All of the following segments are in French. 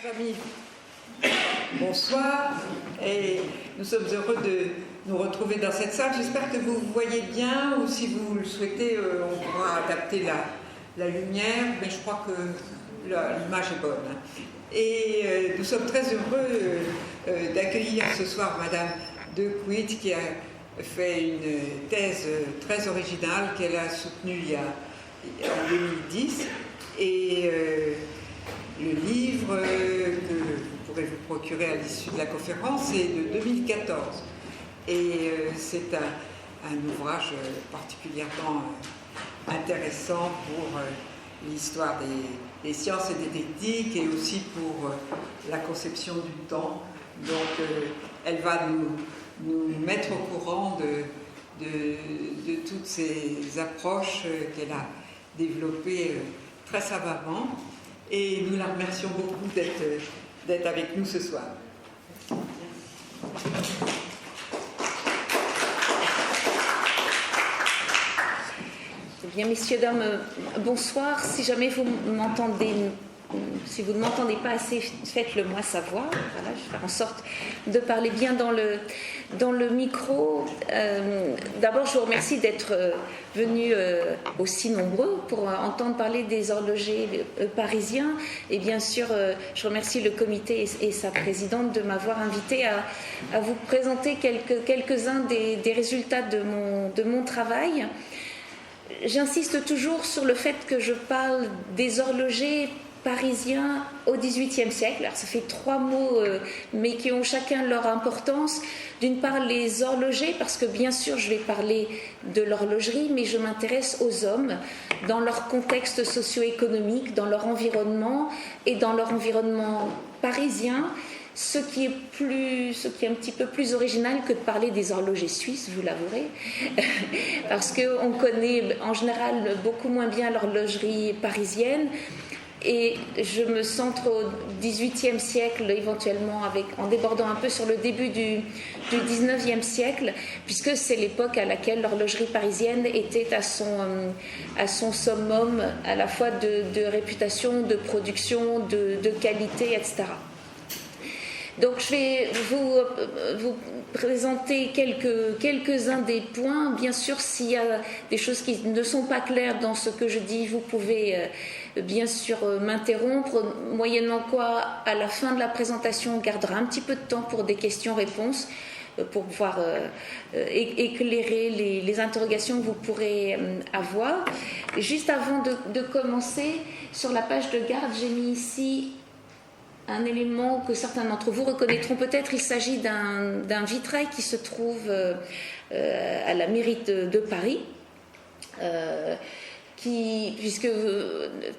Chers amis, bonsoir et nous sommes heureux de nous retrouver dans cette salle. J'espère que vous voyez bien ou si vous le souhaitez, on pourra adapter la lumière, mais je crois que l'image est bonne. Et nous sommes très heureux d'accueillir ce soir Madame De Kuit qui a fait une thèse très originale qu'elle a soutenue en 2010 et le livre que vous pourrez vous procurer à l'issue de la conférence est de 2014 et c'est un ouvrage particulièrement intéressant pour l'histoire des sciences et des techniques et aussi pour la conception du temps. Donc elle va nous mettre au courant de toutes ces approches qu'elle a développées très savamment et nous la remercions beaucoup d'être avec nous ce soir. Bien, messieurs, dames, bonsoir. Si jamais vous m'entendez, si vous ne m'entendez pas assez, faites-le moi savoir. Voilà, je vais faire en sorte de parler bien dans le micro. D'abord, je vous remercie d'être venus aussi nombreux pour entendre parler des horlogers parisiens. Et bien sûr, je remercie le comité et sa présidente de m'avoir invité à vous présenter quelques-uns des résultats de mon travail. J'insiste toujours sur le fait que je parle des horlogers parisiens au XVIIIe siècle. Alors, ça fait trois mots, mais qui ont chacun leur importance. D'une part, les horlogers, parce que bien sûr, je vais parler de l'horlogerie, mais je m'intéresse aux hommes dans leur contexte socio-économique, dans leur environnement et dans leur environnement parisien. Ce qui est un petit peu plus original que de parler des horlogers suisses, vous l'avouerez, parce qu'on connaît en général beaucoup moins bien l'horlogerie parisienne. Et je me centre au XVIIIe siècle, éventuellement en débordant un peu sur le début du XIXe siècle, puisque c'est l'époque à laquelle l'horlogerie parisienne était à son summum, à la fois de réputation, de production, de qualité, etc. Donc je vais vous présenter quelques-uns des points. Bien sûr, s'il y a des choses qui ne sont pas claires dans ce que je dis, vous pouvez bien sûr m'interrompre, moyennant quoi, à la fin de la présentation, on gardera un petit peu de temps pour des questions-réponses, pour pouvoir éclairer les interrogations que vous pourrez avoir. Juste avant de commencer, sur la page de garde, j'ai mis ici un élément que certains d'entre vous reconnaîtront peut-être. Il s'agit d'un vitrail qui se trouve à la mairie de Paris,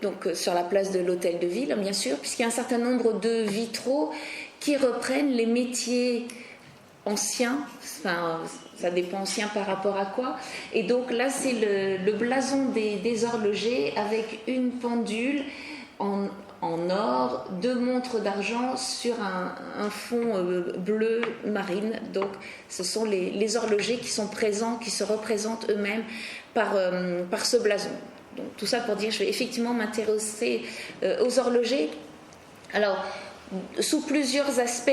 donc sur la place de l'Hôtel de Ville, bien sûr, puisqu'il y a un certain nombre de vitraux qui reprennent les métiers anciens, enfin, ça dépend ancien par rapport à quoi. Et donc là, c'est le blason des horlogers avec une pendule en or, deux montres d'argent sur un fond bleu marine. Donc ce sont les horlogers qui sont présents, qui se représentent eux-mêmes par ce blason. Donc tout ça pour dire que je vais effectivement m'intéresser aux horlogers. Alors, sous plusieurs aspects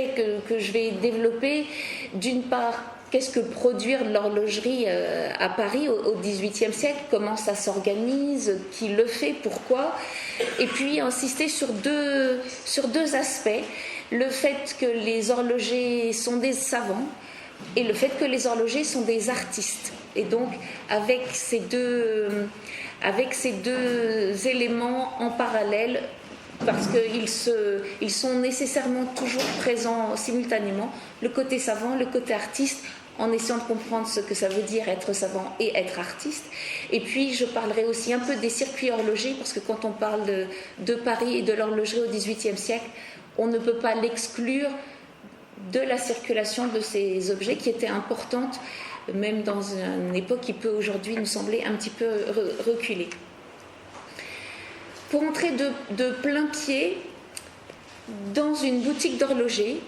que je vais développer. D'une part, qu'est-ce que produire l'horlogerie à Paris au XVIIIe siècle? Comment ça s'organise? Qui le fait? Pourquoi? Et puis insister sur deux aspects. Le fait que les horlogers sont des savants et le fait que les horlogers sont des artistes. Et donc avec ces deux éléments en parallèle, parce qu'ils sont nécessairement toujours présents simultanément, le côté savant, le côté artiste, en essayant de comprendre ce que ça veut dire être savant et être artiste. Et puis je parlerai aussi un peu des circuits horlogers, parce que quand on parle de Paris et de l'horlogerie au XVIIIe siècle, on ne peut pas l'exclure de la circulation de ces objets qui étaient importantes, même dans une époque qui peut aujourd'hui nous sembler un petit peu reculée. Pour entrer de plein pied dans une boutique d'horloger,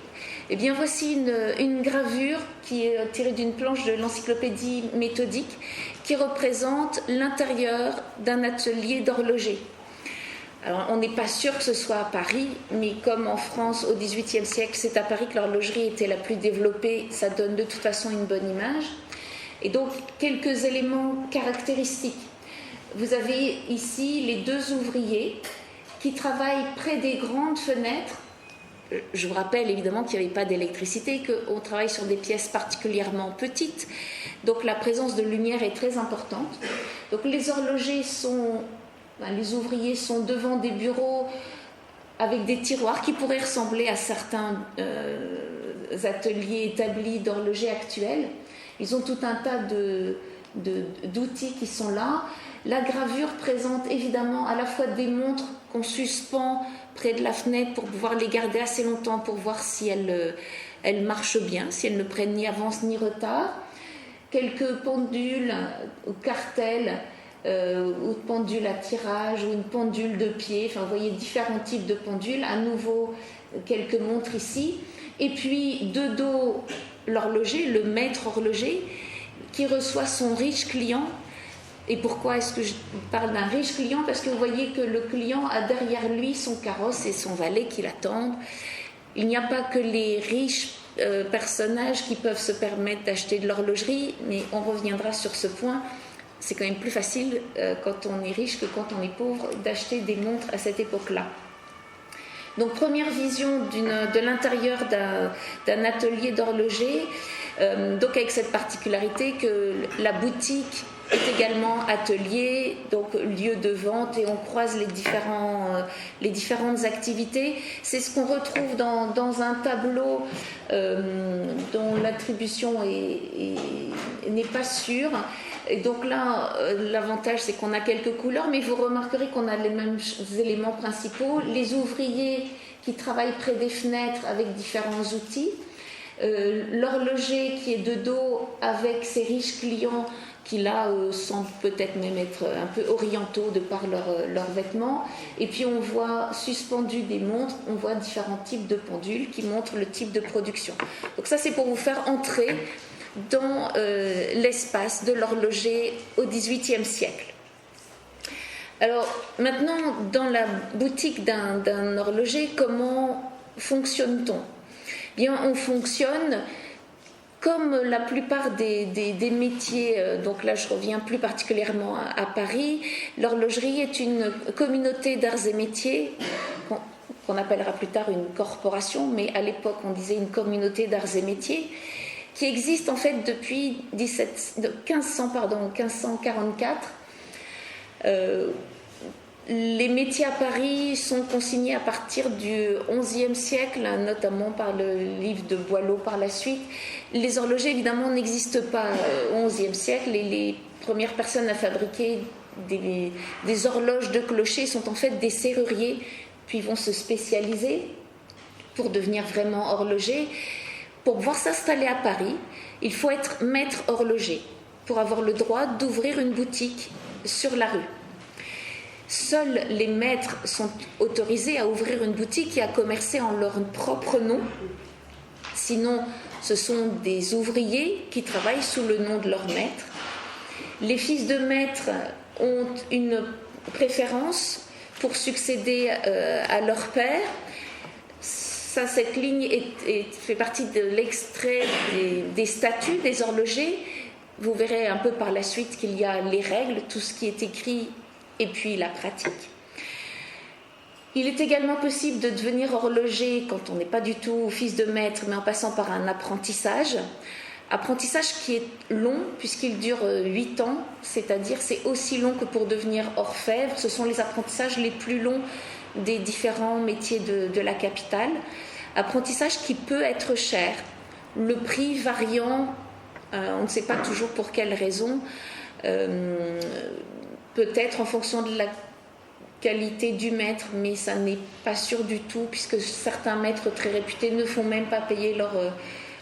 eh bien voici une gravure qui est tirée d'une planche de l'encyclopédie méthodique qui représente l'intérieur d'un atelier d'horloger. Alors, on n'est pas sûr que ce soit à Paris, mais comme en France, au XVIIIe siècle, c'est à Paris que l'horlogerie était la plus développée, ça donne de toute façon une bonne image. Et donc, quelques éléments caractéristiques. Vous avez ici les 2 ouvriers qui travaillent près des grandes fenêtres. Je vous rappelle évidemment qu'il n'y avait pas d'électricité, qu'on travaille sur des pièces particulièrement petites, donc la présence de lumière est très importante. Donc les ouvriers sont devant des bureaux avec des tiroirs qui pourraient ressembler à certains ateliers établis d'horloger actuels. Ils ont tout un tas d'outils qui sont là. La gravure présente évidemment à la fois des montres qu'on suspend près de la fenêtre pour pouvoir les garder assez longtemps pour voir si elles marchent bien, si elles ne prennent ni avance ni retard. Quelques pendules ou cartels ou pendules à tirage ou une pendule de pied. Enfin, vous voyez différents types de pendules. À nouveau, quelques montres ici. Et puis, de dos, l'horloger, le maître horloger, qui reçoit son riche client. Et pourquoi est-ce que je parle d'un riche client? Parce que vous voyez que le client a derrière lui son carrosse et son valet qui l'attendent. Il n'y a pas que les riches personnages qui peuvent se permettre d'acheter de l'horlogerie, mais on reviendra sur ce point. C'est quand même plus facile quand on est riche que quand on est pauvre d'acheter des montres à cette époque-là. Donc première vision de l'intérieur d'un atelier d'horloger, donc avec cette particularité que la boutique est également atelier, donc lieu de vente, et on croise les différentes activités. C'est ce qu'on retrouve dans un tableau dont l'attribution n'est pas sûre. Et donc là, l'avantage, c'est qu'on a quelques couleurs, mais vous remarquerez qu'on a les mêmes éléments principaux. Les ouvriers qui travaillent près des fenêtres avec différents outils. L'horloger qui est de dos avec ses riches clients qui là semblent peut-être même être un peu orientaux de par leurs vêtements. Et puis on voit suspendu des montres, on voit différents types de pendules qui montrent le type de production. Donc ça, c'est pour vous faire entrer dans l'espace de l'horloger au XVIIIe siècle. Alors maintenant, dans la boutique d'un horloger, comment fonctionne-t-on? Bien, on fonctionne comme la plupart des métiers, donc là je reviens plus particulièrement à Paris. L'horlogerie est une communauté d'arts et métiers, qu'on appellera plus tard une corporation, mais à l'époque on disait une communauté d'arts et métiers, qui existe en fait depuis 1544. Les métiers à Paris sont consignés à partir du XIe siècle, notamment par le livre de Boileau par la suite. Les horlogers, évidemment, n'existent pas au XIe siècle, et les premières personnes à fabriquer des horloges de clocher sont en fait des serruriers, puis vont se spécialiser pour devenir vraiment horlogers. Pour pouvoir s'installer à Paris, il faut être maître horloger pour avoir le droit d'ouvrir une boutique sur la rue. Seuls les maîtres sont autorisés à ouvrir une boutique et à commercer en leur propre nom. Sinon, ce sont des ouvriers qui travaillent sous le nom de leur maître. Les fils de maître ont une préférence pour succéder à leur père. Ça, cette ligne fait partie de l'extrait des statuts des horlogers. Vous verrez un peu par la suite qu'il y a les règles, tout ce qui est écrit, et puis la pratique. Il est également possible de devenir horloger quand on n'est pas du tout fils de maître, mais en passant par un apprentissage. Apprentissage qui est long, puisqu'il dure 8 ans, c'est-à-dire c'est aussi long que pour devenir orfèvre. Ce sont les apprentissages les plus longs des différents métiers de la capitale. Apprentissage qui peut être cher, le prix variant, on ne sait pas toujours pour quelle raison, peut-être en fonction de la qualité du maître, mais ça n'est pas sûr du tout, puisque certains maîtres très réputés ne font même pas payer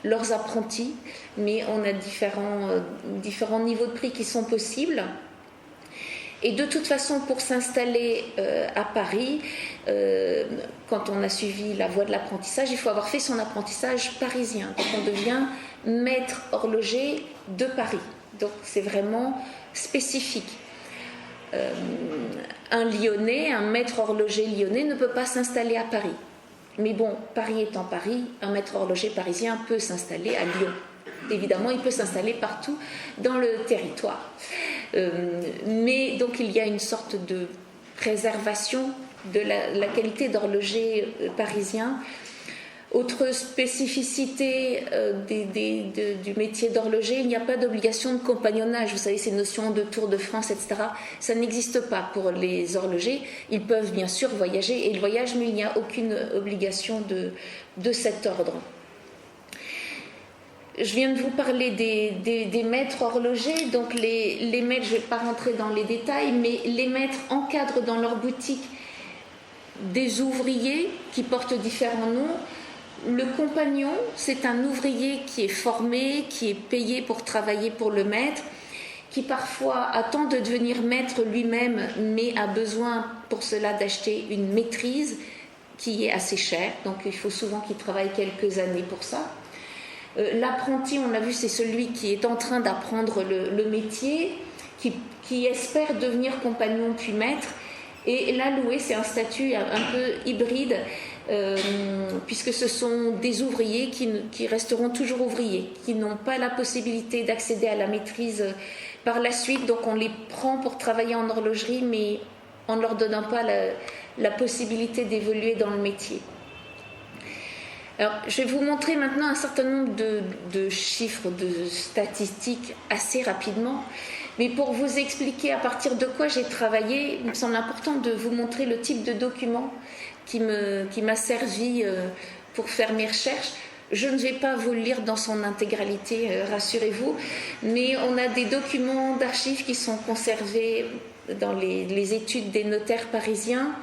leurs apprentis, mais on a différents niveaux de prix qui sont possibles. Et de toute façon, pour s'installer à Paris, quand on a suivi la voie de l'apprentissage, il faut avoir fait son apprentissage parisien. Donc on devient maître horloger de Paris. Donc c'est vraiment spécifique. un Lyonnais, un maître horloger lyonnais ne peut pas s'installer à Paris. Mais bon, Paris étant Paris, un maître horloger parisien peut s'installer à Lyon. Évidemment, il peut s'installer partout dans le territoire. Mais donc il y a une sorte de préservation de la qualité d'horloger parisien. Autre spécificité du métier d'horloger, il n'y a pas d'obligation de compagnonnage. Vous savez, ces notions de Tour de France, etc., ça n'existe pas pour les horlogers. Ils peuvent bien sûr voyager, et ils voyagent, mais il n'y a aucune obligation de cet ordre. Je viens de vous parler des maîtres horlogers. Donc les maîtres, je ne vais pas rentrer dans les détails, mais les maîtres encadrent dans leur boutique des ouvriers qui portent différents noms. Le compagnon, c'est un ouvrier qui est formé, qui est payé pour travailler pour le maître, qui parfois attend de devenir maître lui-même, mais a besoin pour cela d'acheter une maîtrise qui est assez chère. Donc il faut souvent qu'il travaille quelques années pour ça. L'apprenti, on l'a vu, c'est celui qui est en train d'apprendre le métier, qui espère devenir compagnon puis maître. Et l'alloué, c'est un statut un peu hybride, puisque ce sont des ouvriers qui resteront toujours ouvriers, qui n'ont pas la possibilité d'accéder à la maîtrise par la suite. Donc on les prend pour travailler en horlogerie, mais en ne leur donnant pas la possibilité d'évoluer dans le métier. Alors, je vais vous montrer maintenant un certain nombre de chiffres, de statistiques assez rapidement. Mais pour vous expliquer à partir de quoi j'ai travaillé, il me semble important de vous montrer le type de document qui m'a servi pour faire mes recherches. Je ne vais pas vous le lire dans son intégralité, rassurez-vous, mais on a des documents d'archives qui sont conservés dans les études des notaires parisiens,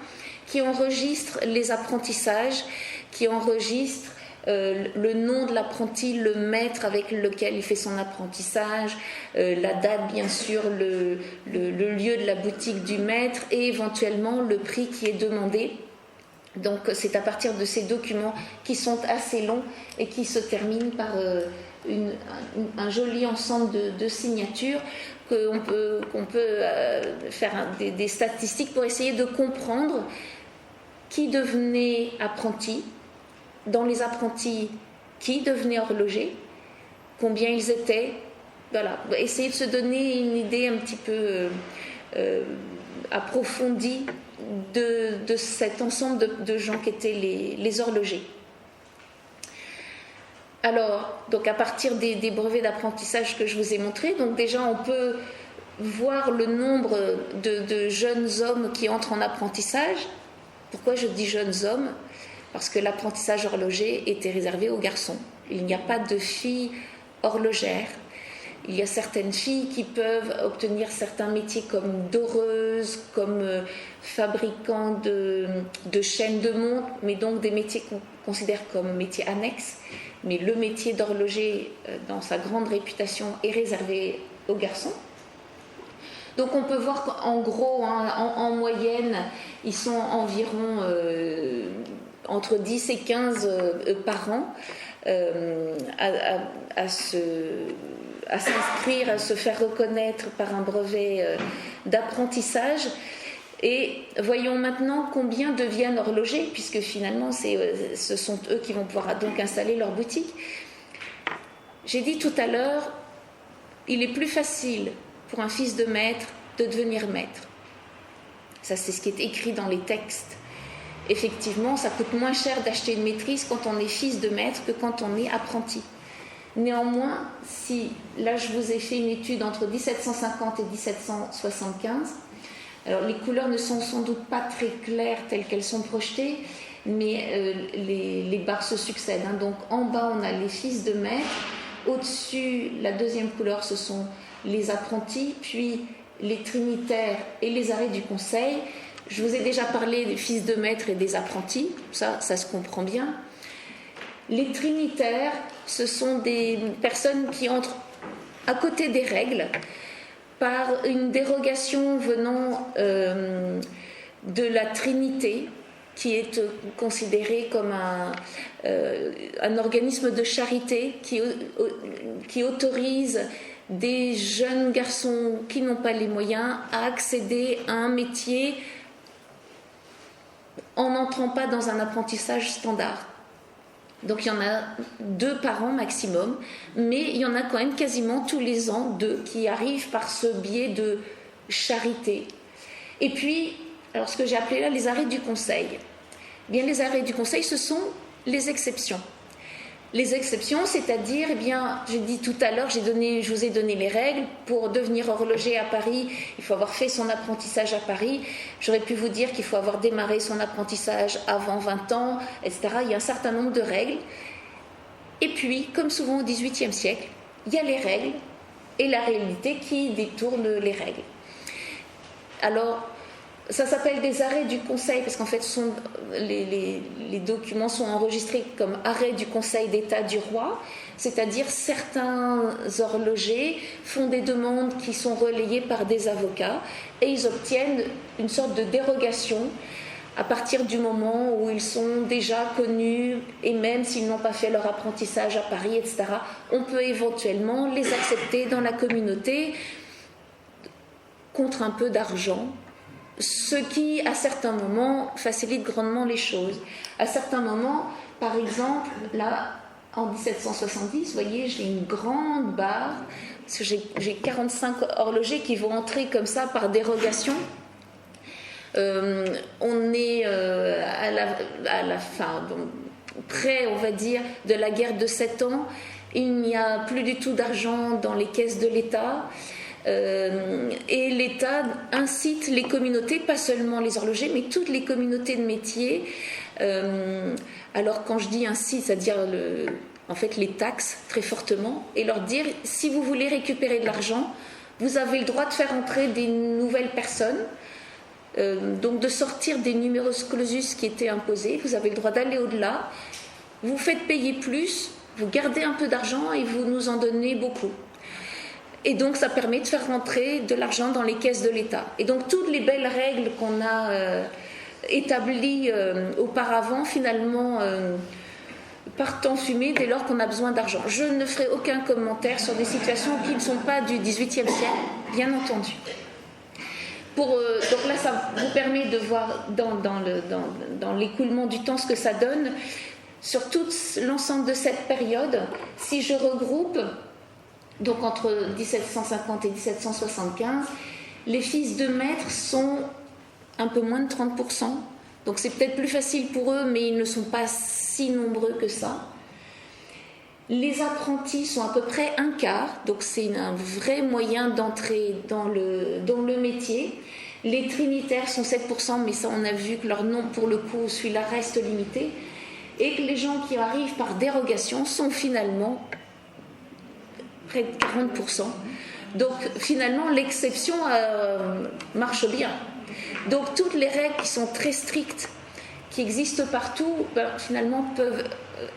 qui enregistrent les apprentissages, qui enregistrent le nom de l'apprenti, le maître avec lequel il fait son apprentissage, la date bien sûr, le lieu de la boutique du maître et éventuellement le prix qui est demandé. Donc c'est à partir de ces documents qui sont assez longs et qui se terminent par un joli ensemble de signatures qu'on peut faire des statistiques pour essayer de comprendre qui devenait apprenti, dans les apprentis qui devenaient horlogers, combien ils étaient, voilà, essayer de se donner une idée un petit peu approfondie de cet ensemble de gens qui étaient les horlogers. Alors, donc à partir des brevets d'apprentissage que je vous ai montrés, donc déjà on peut voir le nombre de jeunes hommes qui entrent en apprentissage. Pourquoi je dis jeunes hommes ? Parce que l'apprentissage horloger était réservé aux garçons. Il n'y a pas de filles horlogères. Il y a certaines filles qui peuvent obtenir certains métiers comme doreuses, comme fabricants de chaînes de montre, mais donc des métiers qu'on considère comme métiers annexes. Mais le métier d'horloger, dans sa grande réputation, est réservé aux garçons. Donc on peut voir qu'en gros, en moyenne, ils sont environ entre 10 et 15 par an à s'inscrire, à se faire reconnaître par un brevet d'apprentissage. Et voyons maintenant combien deviennent horlogers, puisque finalement ce sont eux qui vont pouvoir donc installer leur boutique. J'ai dit tout à l'heure, il est plus facile pour un fils de maître de devenir maître. Ça, c'est ce qui est écrit dans les textes. Effectivement, ça coûte moins cher d'acheter une maîtrise quand on est fils de maître que quand on est apprenti. Néanmoins, si là je vous ai fait une étude entre 1750 et 1775, alors les couleurs ne sont sans doute pas très claires telles qu'elles sont projetées, mais les barres se succèdent. Donc en bas, on a les fils de maître. Au-dessus, la deuxième couleur, ce sont les apprentis, puis les trinitaires et les arrêts du conseil. Je vous ai déjà parlé des fils de maître et des apprentis, ça se comprend bien. Les trinitaires, ce sont des personnes qui entrent à côté des règles par une dérogation venant de la Trinité, qui est considéré comme un organisme de charité qui autorise des jeunes garçons qui n'ont pas les moyens à accéder à un métier en n'entrant pas dans un apprentissage standard. Donc il y en a 2 par an maximum, mais il y en a quand même quasiment tous les ans 2 qui arrivent par ce biais de charité. Et puis, alors ce que j'ai appelé là les arrêts du conseil. Bien, les arrêts du conseil, ce sont les exceptions. Les exceptions, c'est-à-dire, j'ai dit tout à l'heure, je vous ai donné les règles. Pour devenir horloger à Paris, il faut avoir fait son apprentissage à Paris. J'aurais pu vous dire qu'il faut avoir démarré son apprentissage avant 20 ans, etc. Il y a un certain nombre de règles. Et puis, comme souvent au XVIIIe siècle, il y a les règles et la réalité qui détournent les règles. Alors, ça s'appelle des arrêts du Conseil parce qu'en fait, les documents sont enregistrés comme arrêts du Conseil d'État du roi, c'est-à-dire certains horlogers font des demandes qui sont relayées par des avocats et ils obtiennent une sorte de dérogation à partir du moment où ils sont déjà connus et même s'ils n'ont pas fait leur apprentissage à Paris, etc., on peut éventuellement les accepter dans la communauté contre un peu d'argent. Ce qui, à certains moments, facilite grandement les choses. À certains moments, par exemple, là, en 1770, vous voyez, j'ai une grande barre, parce que j'ai 45 horlogers qui vont entrer comme ça par dérogation. On est à la fin, près, on va dire, de la guerre de 7 ans. Il n'y a plus du tout d'argent dans les caisses de l'État. Et l'État incite les communautés, pas seulement les horlogers, mais toutes les communautés de métiers. Alors quand je dis incite, c'est-à-dire en fait les taxes très fortement, et leur dire si vous voulez récupérer de l'argent, vous avez le droit de faire entrer des nouvelles personnes, donc de sortir des numerus clausus qui étaient imposés, vous avez le droit d'aller au-delà, vous faites payer plus, vous gardez un peu d'argent et vous nous en donnez beaucoup. Et donc ça permet de faire rentrer de l'argent dans les caisses de l'État. Et donc toutes les belles règles qu'on a établies auparavant, finalement, partent en fumée dès lors qu'on a besoin d'argent. Je ne ferai aucun commentaire sur des situations qui ne sont pas du XVIIIe siècle, bien entendu. Donc là, ça vous permet de voir dans l'écoulement du temps ce que ça donne. Sur tout l'ensemble de cette période, si je regroupe... Donc entre 1750 et 1775, les fils de maître sont un peu moins de 30%. Donc c'est peut-être plus facile pour eux, mais ils ne sont pas si nombreux que ça. Les apprentis sont à peu près un quart, donc c'est un vrai moyen d'entrer dans le métier. Les trinitaires sont 7%, mais ça on a vu que leur nom pour le coup, celui-là reste limité. Et que les gens qui arrivent par dérogation sont finalement près de 40%. Donc finalement l'exception marche bien. Donc toutes les règles qui sont très strictes, qui existent partout, finalement peuvent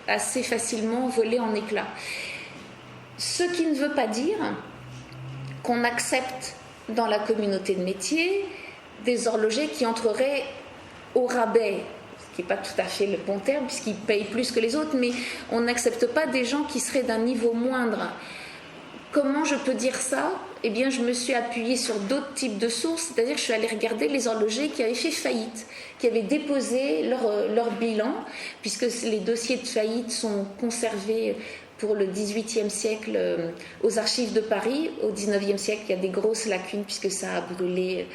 assez facilement voler en éclats. Ce qui ne veut pas dire qu'on accepte dans la communauté de métier des horlogers qui entreraient au rabais, ce qui n'est pas tout à fait le bon terme puisqu'ils payent plus que les autres, mais on n'accepte pas des gens qui seraient d'un niveau moindre. Comment je peux dire ça ? Eh bien, je me suis appuyée sur d'autres types de sources, c'est-à-dire que je suis allée regarder les horlogers qui avaient fait faillite, qui avaient déposé leur bilan, puisque les dossiers de faillite sont conservés pour le XVIIIe siècle aux archives de Paris. Au XIXe siècle, il y a des grosses lacunes puisque ça a brûlé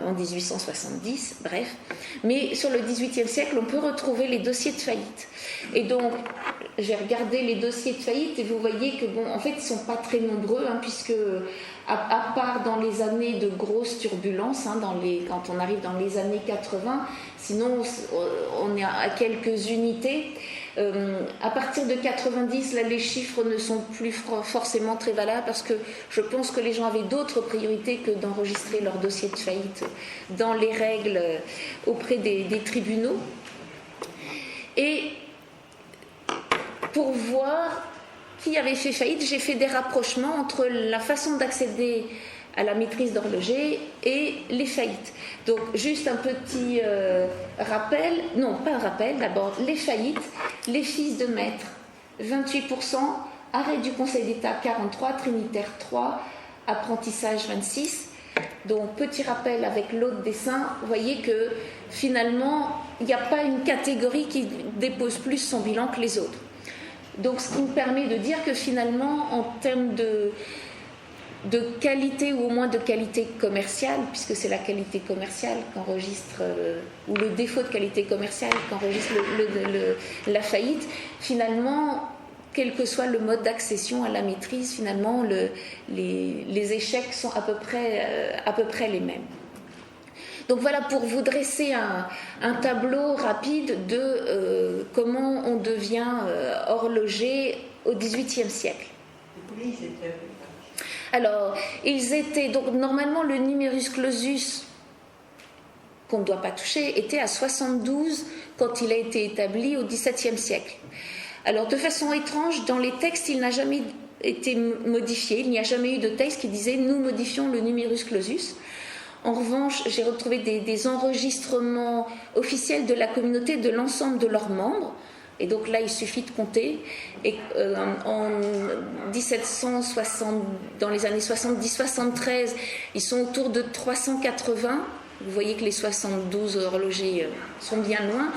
en 1870, bref. Mais sur le XVIIIe siècle, on peut retrouver les dossiers de faillite. Et donc, j'ai regardé les dossiers de faillite et vous voyez que, en fait, ils ne sont pas très nombreux, puisque, à part dans les années de grosses turbulences, quand on arrive dans les années 80, sinon, on est à quelques unités. À partir de 90, là, les chiffres ne sont plus forcément très valables parce que je pense que les gens avaient d'autres priorités que d'enregistrer leur dossier de faillite dans les règles auprès des tribunaux. Et pour voir qui avait fait faillite, j'ai fait des rapprochements entre la façon d'accéder à la maîtrise d'horloger et les faillites. Donc juste un petit rappel, non pas un rappel, d'abord les faillites, les fils de maître 28%, arrêt du Conseil d'État 43, Trinitaire 3, apprentissage 26. Donc, petit rappel avec l'autre dessin, vous voyez que finalement, il n'y a pas une catégorie qui dépose plus son bilan que les autres. Donc, ce qui me permet de dire que finalement, en termes de qualité, ou au moins de qualité commerciale, puisque c'est la qualité commerciale qu'enregistre, ou le défaut de qualité commerciale qu'enregistre la faillite, finalement, quel que soit le mode d'accession à la maîtrise, finalement, les échecs sont à peu près les mêmes. Donc voilà, pour vous dresser un tableau rapide de comment on devient horloger au XVIIIe siècle. Alors, ils étaient... Donc, normalement, le numerus clausus, qu'on ne doit pas toucher, était à 72 quand il a été établi au XVIIe siècle. Alors, de façon étrange, dans les textes, il n'a jamais été modifié. Il n'y a jamais eu de texte qui disait « nous modifions le numerus clausus ». En revanche, j'ai retrouvé des enregistrements officiels de la communauté de l'ensemble de leurs membres. Et donc là, il suffit de compter. Et en 1760, dans les années 70-73, ils sont autour de 380. Vous voyez que les 72 horlogers sont bien loin.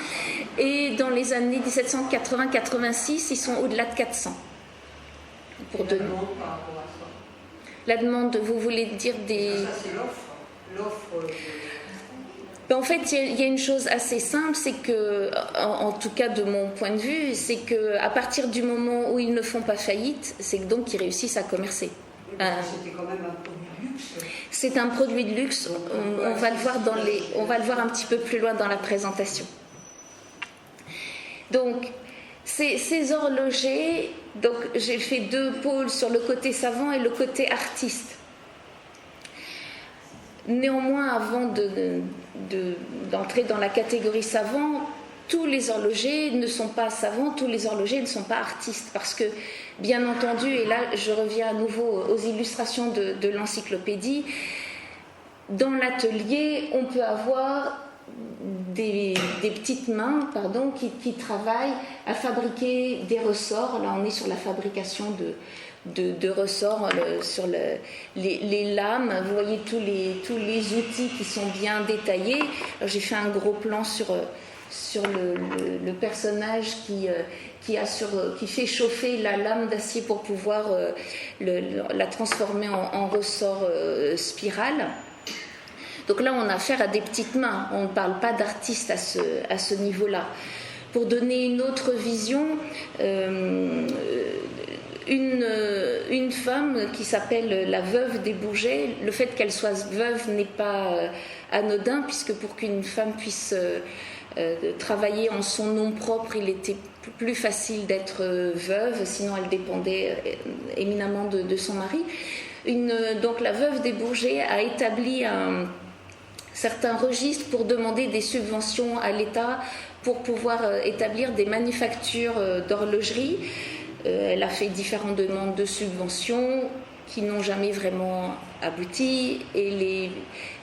Et dans les années 1780-86, ils sont au-delà de 400. Pour la demande par rapport à ça. La demande, vous voulez dire des... Ça, c'est l'offre. En fait, il y a une chose assez simple, c'est que, en tout cas de mon point de vue, c'est qu'à partir du moment où ils ne font pas faillite, c'est donc qu'ils réussissent à commercer. C'était quand même un produit de luxe. C'est un produit de luxe. On va le voir un petit peu plus loin dans la présentation. Donc, ces horlogers, donc j'ai fait deux pôles sur le côté savant et le côté artiste. Néanmoins, avant d'entrer dans la catégorie savant, tous les horlogers ne sont pas savants, tous les horlogers ne sont pas artistes, parce que, bien entendu, et là je reviens à nouveau aux illustrations de l'encyclopédie, dans l'atelier, on peut avoir des petites mains qui travaillent à fabriquer des ressorts. Là, on est sur la fabrication de ressorts sur les lames. Vous voyez tous les outils qui sont bien détaillés. Alors, j'ai fait un gros plan sur le personnage qui fait chauffer la lame d'acier pour pouvoir la transformer en ressort spirale. Donc là, on a affaire à des petites mains. On ne parle pas d'artistes à ce niveau-là. Pour donner une autre vision, une femme qui s'appelle la veuve des Bourget, le fait qu'elle soit veuve n'est pas anodin, puisque pour qu'une femme puisse travailler en son nom propre, il était plus facile d'être veuve, sinon elle dépendait éminemment de son mari. Donc la veuve des Bourget a établi un certain registre pour demander des subventions à l'État pour pouvoir établir des manufactures d'horlogerie. Elle a fait différentes demandes de subventions qui n'ont jamais vraiment abouti, et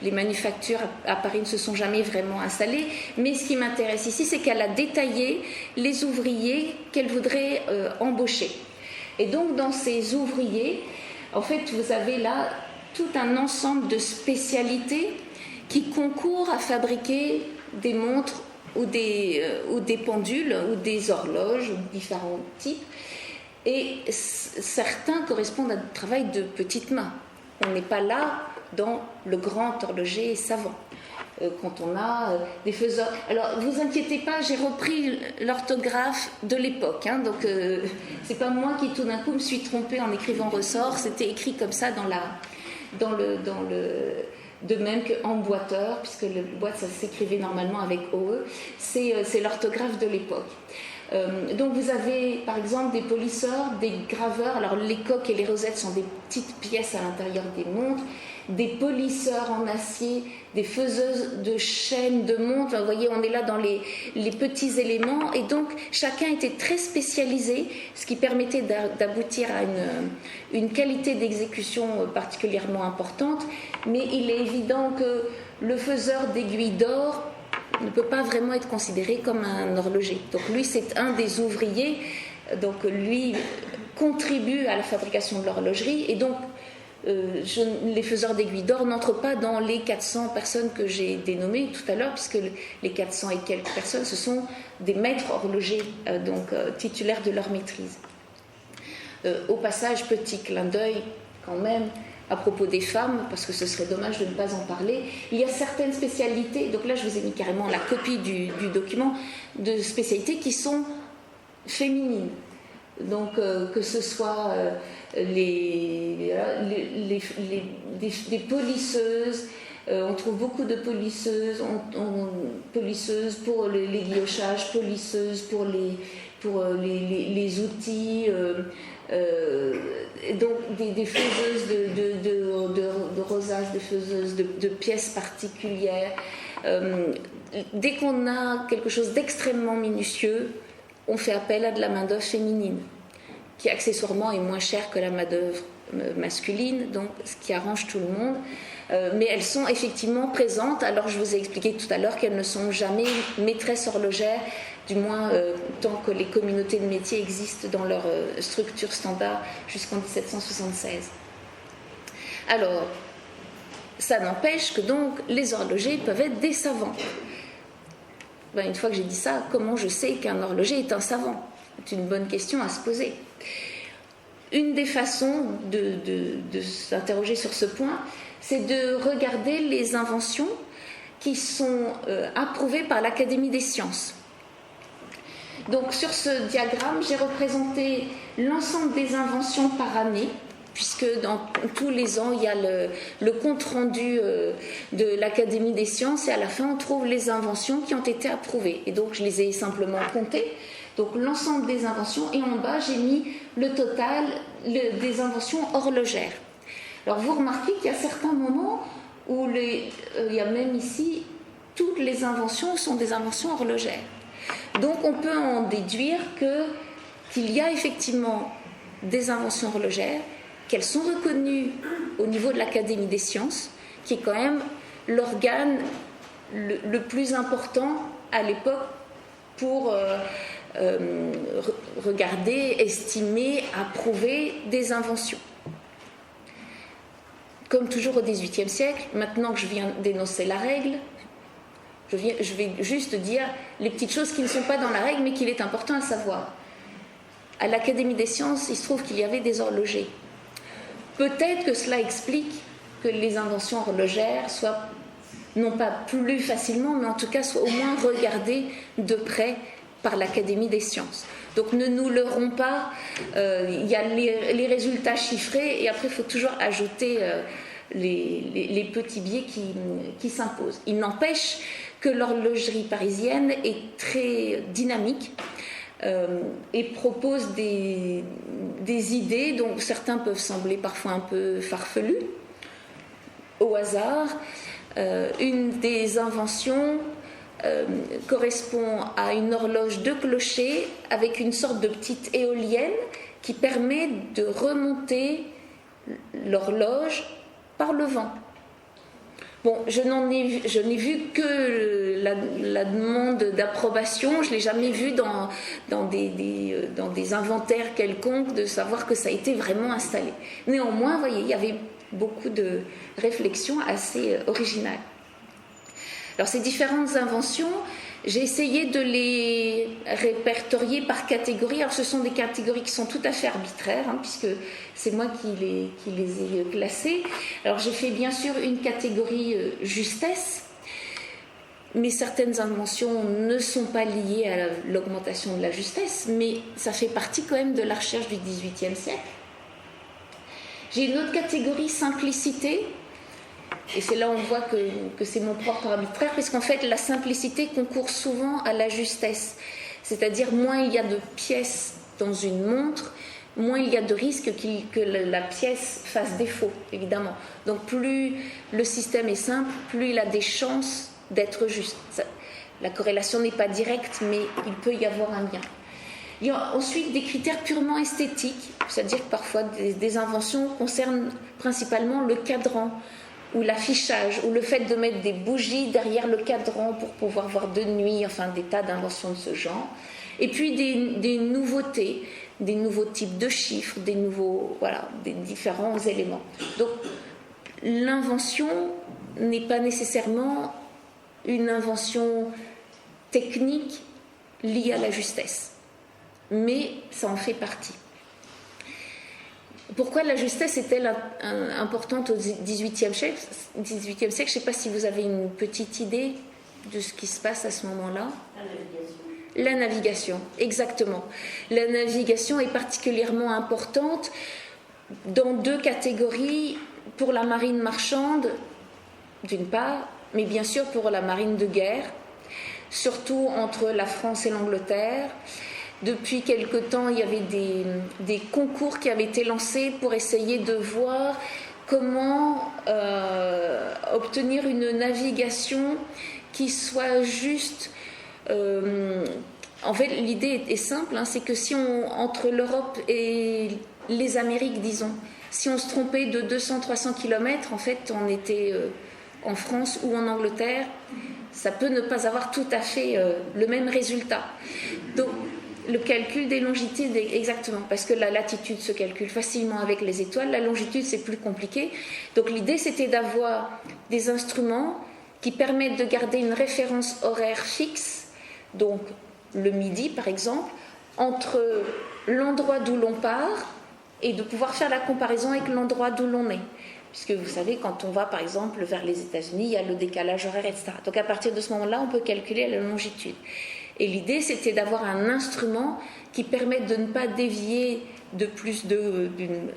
les manufactures à Paris ne se sont jamais vraiment installées. Mais ce qui m'intéresse ici, c'est qu'elle a détaillé les ouvriers qu'elle voudrait embaucher. Et donc dans ces ouvriers, en fait, vous avez là tout un ensemble de spécialités qui concourent à fabriquer des montres ou des pendules ou des horloges ou différents types. Et certains correspondent à du travail de petites mains. On n'est pas là dans le grand horloger savant. Quand on a des faiseurs... Alors, vous inquiétez pas, j'ai repris l'orthographe de l'époque. Donc, c'est pas moi qui, tout d'un coup, me suis trompée en écrivant ressort. C'était écrit comme ça de même qu'emboîteur, puisque le boîte, ça s'écrivait normalement avec OE. C'est l'orthographe de l'époque. Donc vous avez par exemple des polisseurs, des graveurs. Alors les coques et les rosettes sont des petites pièces à l'intérieur des montres, des polisseurs en acier, des faiseuses de chaînes de montres. Vous voyez, on est là dans les petits éléments, et donc chacun était très spécialisé, ce qui permettait d'aboutir à une qualité d'exécution particulièrement importante. Mais il est évident que le faiseur d'aiguilles d'or ne peut pas vraiment être considéré comme un horloger. Donc lui, c'est un des ouvriers. Donc lui contribuent à la fabrication de l'horlogerie. Et donc, les faiseurs d'aiguilles d'or n'entrent pas dans les 400 personnes que j'ai dénommées tout à l'heure, puisque les 400 et quelques personnes, ce sont des maîtres horlogers, titulaires de leur maîtrise. Au passage, petit clin d'œil quand même à propos des femmes, parce que ce serait dommage de ne pas en parler. Il y a certaines spécialités, donc là je vous ai mis carrément la copie du document, de spécialités qui sont féminines. Donc que ce soit des polisseuses, on trouve beaucoup de polisseuses, polisseuses pour les guillochages, polisseuses pour les outils, donc des faiseuses de rosage, des faiseuses de pièces particulières. Dès qu'on a quelque chose d'extrêmement minutieux, on fait appel à de la main-d'œuvre féminine, qui accessoirement est moins chère que la main-d'œuvre masculine, donc ce qui arrange tout le monde. Mais elles sont effectivement présentes. Alors je vous ai expliqué tout à l'heure qu'elles ne sont jamais maîtresses horlogères, du moins tant que les communautés de métiers existent dans leur structure standard jusqu'en 1776. Alors, ça n'empêche que donc les horlogers peuvent être des savants. Ben, une fois que j'ai dit ça, comment je sais qu'un horloger est un savant ? C'est une bonne question à se poser. Une des façons de s'interroger sur ce point, c'est de regarder les inventions qui sont approuvées par l'Académie des sciences. Donc sur ce diagramme, j'ai représenté l'ensemble des inventions par année, puisque dans tous les ans, il y a le compte-rendu de l'Académie des sciences, et à la fin, on trouve les inventions qui ont été approuvées. Et donc, je les ai simplement comptées. Donc, l'ensemble des inventions, et en bas, j'ai mis le total des inventions horlogères. Alors, vous remarquez qu'il y a certains moments où il y a même ici, toutes les inventions sont des inventions horlogères. Donc, on peut en déduire qu'il y a effectivement des inventions horlogères, qu'elles sont reconnues au niveau de l'Académie des sciences, qui est quand même l'organe le plus important à l'époque pour regarder, estimer, approuver des inventions. Comme toujours au XVIIIe siècle, maintenant que je viens d'énoncer la règle, je vais juste dire les petites choses qui ne sont pas dans la règle, mais qu'il est important à savoir. À l'Académie des sciences, il se trouve qu'il y avait des horlogers. Peut-être que cela explique que les inventions horlogères soient, non pas plus facilement, mais en tout cas soient au moins regardées de près par l'Académie des sciences. Donc ne nous leurrons pas, il y a les résultats chiffrés, et après il faut toujours ajouter les petits biais qui s'imposent. Il n'empêche que l'horlogerie parisienne est très dynamique, et propose des idées dont certains peuvent sembler parfois un peu farfelus, au hasard. Une des inventions correspond à une horloge de clocher avec une sorte de petite éolienne qui permet de remonter l'horloge par le vent. Bon, je n'ai vu que la demande d'approbation, je ne l'ai jamais vu dans des inventaires quelconques de savoir que ça a été vraiment installé. Néanmoins, vous voyez, il y avait beaucoup de réflexions assez originales. Alors ces différentes inventions, j'ai essayé de les répertorier par catégorie. Alors ce sont des catégories qui sont tout à fait arbitraires, puisque c'est moi qui les ai classées. Alors j'ai fait bien sûr une catégorie justesse, mais certaines inventions ne sont pas liées à l'augmentation de la justesse, mais ça fait partie quand même de la recherche du XVIIIe siècle. J'ai une autre catégorie simplicité. Et c'est là où on voit que c'est mon propre arbitraire, puisqu'en fait la simplicité concourt souvent à la justesse. C'est-à-dire moins il y a de pièces dans une montre, moins il y a de risques que la pièce fasse défaut, évidemment. Donc plus le système est simple, plus il a des chances d'être juste. La corrélation n'est pas directe, mais il peut y avoir un lien. Il y a ensuite des critères purement esthétiques, c'est-à-dire que parfois des inventions concernent principalement le cadran, ou l'affichage, ou le fait de mettre des bougies derrière le cadran pour pouvoir voir de nuit, enfin des tas d'inventions de ce genre. Et puis des nouveautés, des nouveaux types de chiffres, des différents éléments. Donc l'invention n'est pas nécessairement une invention technique liée à la justesse, mais ça en fait partie. Pourquoi la justesse est-elle importante au XVIIIe siècle ? Je ne sais pas si vous avez une petite idée de ce qui se passe à ce moment-là. La navigation, exactement. La navigation est particulièrement importante dans deux catégories, pour la marine marchande, d'une part, mais bien sûr pour la marine de guerre, surtout entre la France et l'Angleterre. Depuis quelque temps, il y avait des concours qui avaient été lancés pour essayer de voir comment obtenir une navigation qui soit juste. En fait, l'idée est simple, c'est que si entre l'Europe et les Amériques, disons, si on se trompait de 200-300 km, en fait, on était en France ou en Angleterre, ça peut ne pas avoir tout à fait le même résultat. Donc, le calcul des longitudes, exactement, parce que la latitude se calcule facilement avec les étoiles, la longitude c'est plus compliqué. Donc l'idée c'était d'avoir des instruments qui permettent de garder une référence horaire fixe, donc le midi par exemple, entre l'endroit d'où l'on part et de pouvoir faire la comparaison avec l'endroit d'où l'on est. Puisque vous savez, quand on va par exemple vers les États-Unis, il y a le décalage horaire, etc. Donc à partir de ce moment-là, on peut calculer la longitude. Et l'idée, c'était d'avoir un instrument qui permette de ne pas dévier de plus d'une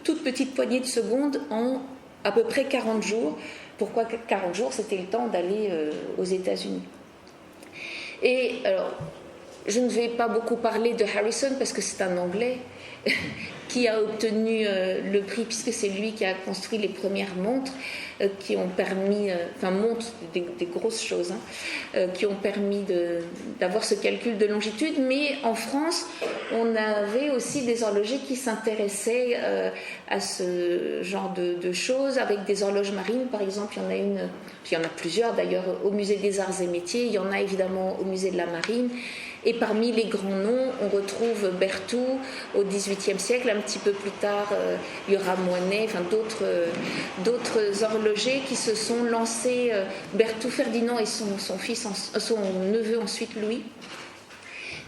toute petite poignée de secondes en à peu près 40 jours. Pourquoi 40 jours ? C'était le temps d'aller aux États-Unis. Et alors, je ne vais pas beaucoup parler de Harrison parce que c'est un Anglais qui a obtenu le prix, puisque c'est lui qui a construit les premières montres qui ont permis, montres, des grosses choses, qui ont permis d'avoir ce calcul de longitude. Mais en France, on avait aussi des horlogers qui s'intéressaient à ce genre de choses, avec des horloges marines, par exemple. Il y en a une, puis il y en a plusieurs d'ailleurs, au musée des Arts et Métiers, il y en a évidemment au musée de la Marine. Et parmi les grands noms, on retrouve Berthoud au XVIIIe siècle. Un petit peu plus tard, il y aura Moinet, d'autres horlogers qui se sont lancés. Berthoud Ferdinand et son fils, son neveu ensuite Louis.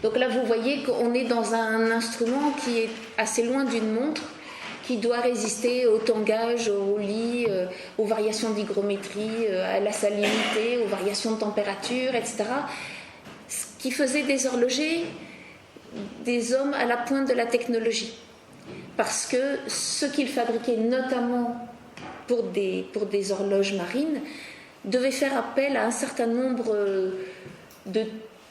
Donc là, vous voyez qu'on est dans un instrument qui est assez loin d'une montre, qui doit résister au tangage, au lit, aux variations d'hygrométrie, à la salinité, aux variations de température, etc. Qui faisaient des horlogers des hommes à la pointe de la technologie. Parce que ce qu'ils fabriquaient, notamment pour des horloges marines, devaient faire appel à un certain nombre de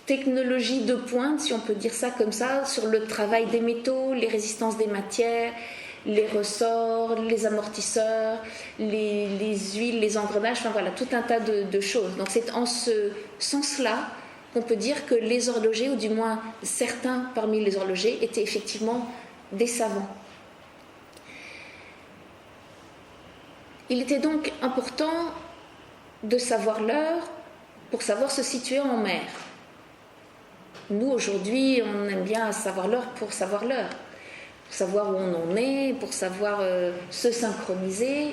technologies de pointe, si on peut dire ça comme ça, sur le travail des métaux, les résistances des matières, les ressorts, les amortisseurs, les huiles, les engrenages, tout un tas de choses. Donc c'est en ce sens-là qu'on peut dire que les horlogers, ou du moins certains parmi les horlogers, étaient effectivement des savants. Il était donc important de savoir l'heure pour savoir se situer en mer. Nous, aujourd'hui, on aime bien savoir l'heure pour savoir l'heure, pour savoir où on en est, pour savoir se synchroniser.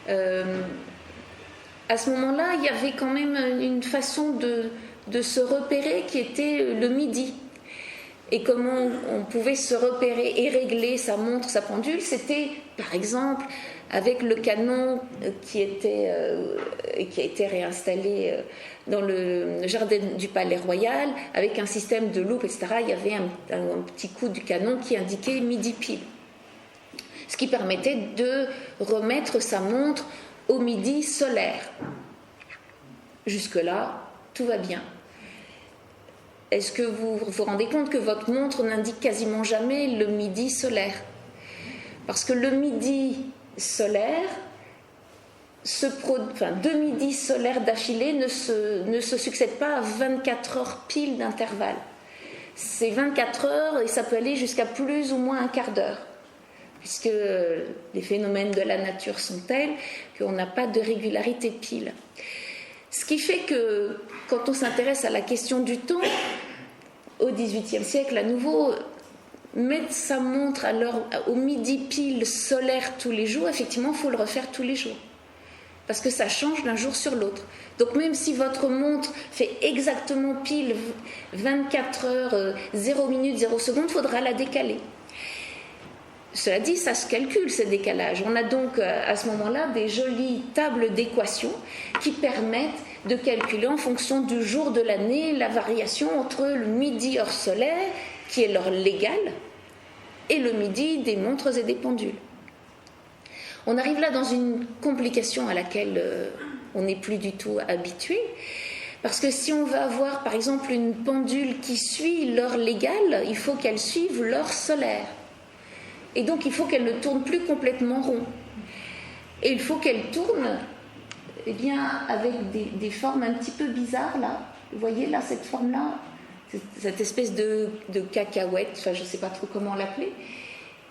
À ce moment-là, il y avait quand même une façon de se repérer qui était le midi. Et comment on pouvait se repérer et régler sa montre, sa pendule, c'était par exemple avec le canon qui a été réinstallé dans le jardin du Palais Royal, avec un système de loupe, etc. Il y avait un petit coup du canon qui indiquait midi pile. Ce qui permettait de remettre sa montre au midi solaire. Jusque-là, tout va bien. Est-ce que vous vous rendez compte que votre montre n'indique quasiment jamais le midi solaire ? Parce que le midi solaire, deux midis solaires d'affilée ne se succèdent pas à 24 heures pile d'intervalle. C'est 24 heures et ça peut aller jusqu'à plus ou moins un quart d'heure, puisque les phénomènes de la nature sont tels qu'on n'a pas de régularité pile. Ce qui fait que, quand on s'intéresse à la question du temps, au XVIIIe siècle, à nouveau, mettre sa montre au midi pile solaire tous les jours, effectivement, il faut le refaire tous les jours. Parce que ça change d'un jour sur l'autre. Donc même si votre montre fait exactement pile 24 heures, 0 minutes, 0 secondes, il faudra la décaler. Cela dit, ça se calcule, ces décalages. On a donc à ce moment-là des jolies tables d'équations qui permettent de calculer en fonction du jour de l'année la variation entre le midi heure solaire, qui est l'heure légale, et le midi des montres et des pendules. On arrive là dans une complication à laquelle on n'est plus du tout habitué, parce que si on veut avoir par exemple une pendule qui suit l'heure légale, il faut qu'elle suive l'heure solaire. Et donc il faut qu'elle ne tourne plus complètement rond. Et il faut qu'elle tourne avec des formes un petit peu bizarres là. Vous voyez là cette forme-là, cette espèce de cacahuète, enfin, je ne sais pas trop comment l'appeler,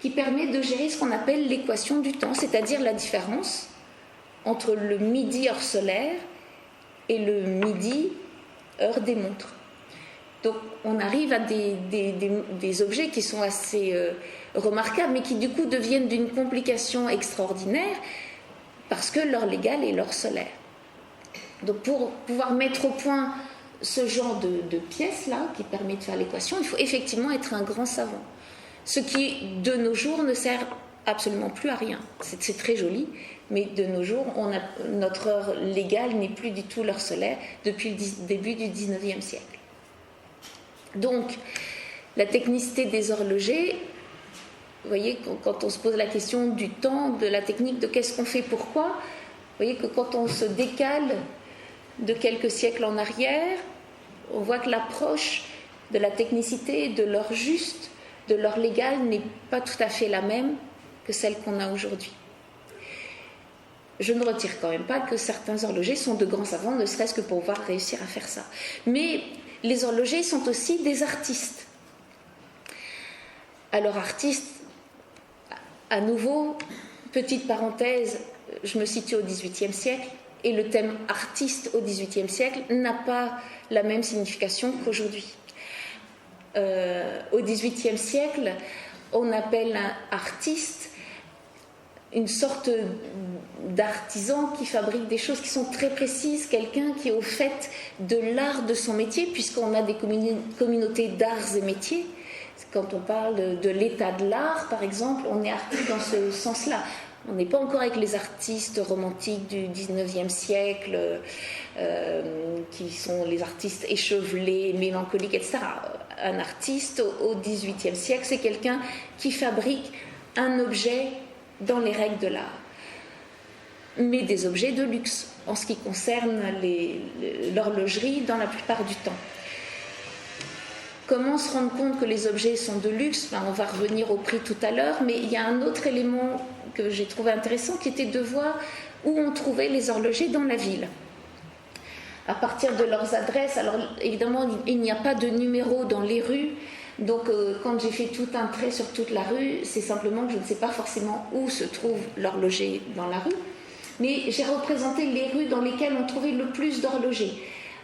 qui permet de gérer ce qu'on appelle l'équation du temps, c'est-à-dire la différence entre le midi heure solaire et le midi heure des montres. Donc on arrive à des objets qui sont assez remarquables, mais qui du coup deviennent d'une complication extraordinaire, parce que l'heure légale est l'heure solaire. Donc pour pouvoir mettre au point ce genre de pièce-là, qui permet de faire l'équation, il faut effectivement être un grand savant. Ce qui, de nos jours, ne sert absolument plus à rien. C'est très joli, mais de nos jours, notre heure légale n'est plus du tout l'heure solaire depuis le début du 19e siècle. Donc, la technicité des horlogers, vous voyez, quand on se pose la question du temps, de la technique, de qu'est-ce qu'on fait, pourquoi, vous voyez que quand on se décale de quelques siècles en arrière, on voit que l'approche de la technicité, de l'heure juste, de l'heure légale n'est pas tout à fait la même que celle qu'on a aujourd'hui. Je ne retire quand même pas que certains horlogers sont de grands savants, ne serait-ce que pour pouvoir réussir à faire ça. Mais les horlogers sont aussi des artistes. Alors artistes, à nouveau, petite parenthèse, je me situe au XVIIIe siècle, et le thème artiste au XVIIIe siècle n'a pas la même signification qu'aujourd'hui. Au XVIIIe siècle, on appelle un artiste une sorte d'artisan qui fabrique des choses qui sont très précises, quelqu'un qui est au fait de l'art de son métier, puisqu'on a des communautés d'arts et métiers. Quand on parle de l'état de l'art, par exemple, on est artiste dans ce sens-là. On n'est pas encore avec les artistes romantiques du 19e siècle, qui sont les artistes échevelés, mélancoliques, etc. Un artiste au 18e siècle, c'est quelqu'un qui fabrique un objet dans les règles de l'art, mais des objets de luxe, en ce qui concerne l'horlogerie dans la plupart du temps. Comment se rendre compte que les objets sont de luxe ? On va revenir au prix tout à l'heure, mais il y a un autre élément que j'ai trouvé intéressant, qui était de voir où on trouvait les horlogers dans la ville. À partir de leurs adresses, alors évidemment, il n'y a pas de numéro dans les rues, donc quand j'ai fait tout un trait sur toute la rue, c'est simplement que je ne sais pas forcément où se trouve l'horloger dans la rue, mais j'ai représenté les rues dans lesquelles on trouvait le plus d'horlogers.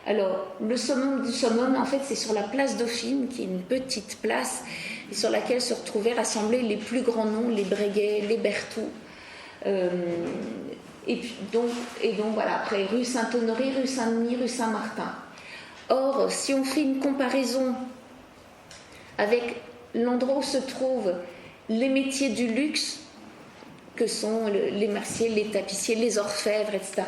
Alors, le summum du summum, en fait, c'est sur la place Dauphine, qui est une petite place, sur laquelle se retrouvaient rassemblés les plus grands noms, les Breguet, les Berthoud. Et donc voilà, après, rue Saint-Honoré, rue Saint-Denis, rue Saint-Martin. Or, si on fait une comparaison avec l'endroit où se trouvent les métiers du luxe, que sont les merciers, les tapissiers, les orfèvres, etc.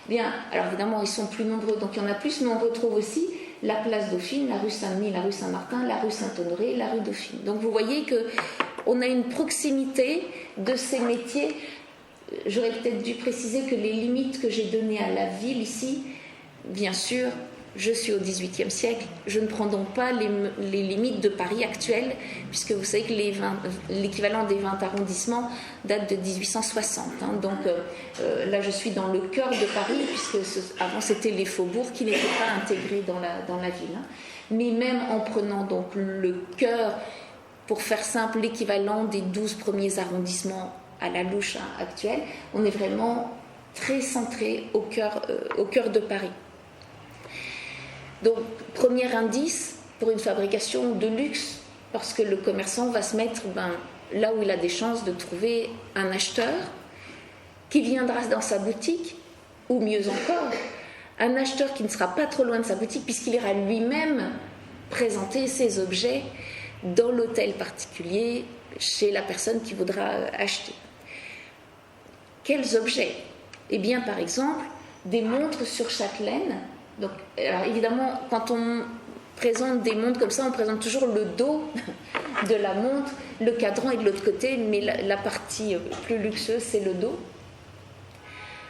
Bien, alors évidemment, ils sont plus nombreux, donc il y en a plus, mais on retrouve aussi la place Dauphine, la rue Saint-Denis, la rue Saint-Martin, la rue Saint-Honoré, la rue Dauphine. Donc vous voyez qu'on a une proximité de ces métiers. J'aurais peut-être dû préciser que les limites que j'ai données à la ville ici, bien sûr, je suis au XVIIIe siècle, je ne prends donc pas les limites de Paris actuelles, puisque vous savez que l'équivalent des 20 arrondissements date de 1860. Donc là, je suis dans le cœur de Paris, puisque avant c'était les faubourgs qui n'étaient pas intégrés dans la ville. Mais même en prenant donc le cœur, pour faire simple, l'équivalent des 12 premiers arrondissements à la louche actuelle, on est vraiment très centré au cœur de Paris. Donc, premier indice pour une fabrication de luxe parce que le commerçant va se mettre là où il a des chances de trouver un acheteur qui viendra dans sa boutique, ou mieux encore, un acheteur qui ne sera pas trop loin de sa boutique puisqu'il ira lui-même présenter ses objets dans l'hôtel particulier chez la personne qui voudra acheter. Quels objets ? Eh bien, par exemple, des montres sur châtelaine. Donc, alors évidemment, quand on présente des montres comme ça, on présente toujours le dos de la montre, le cadran est de l'autre côté, mais la partie plus luxueuse, c'est le dos.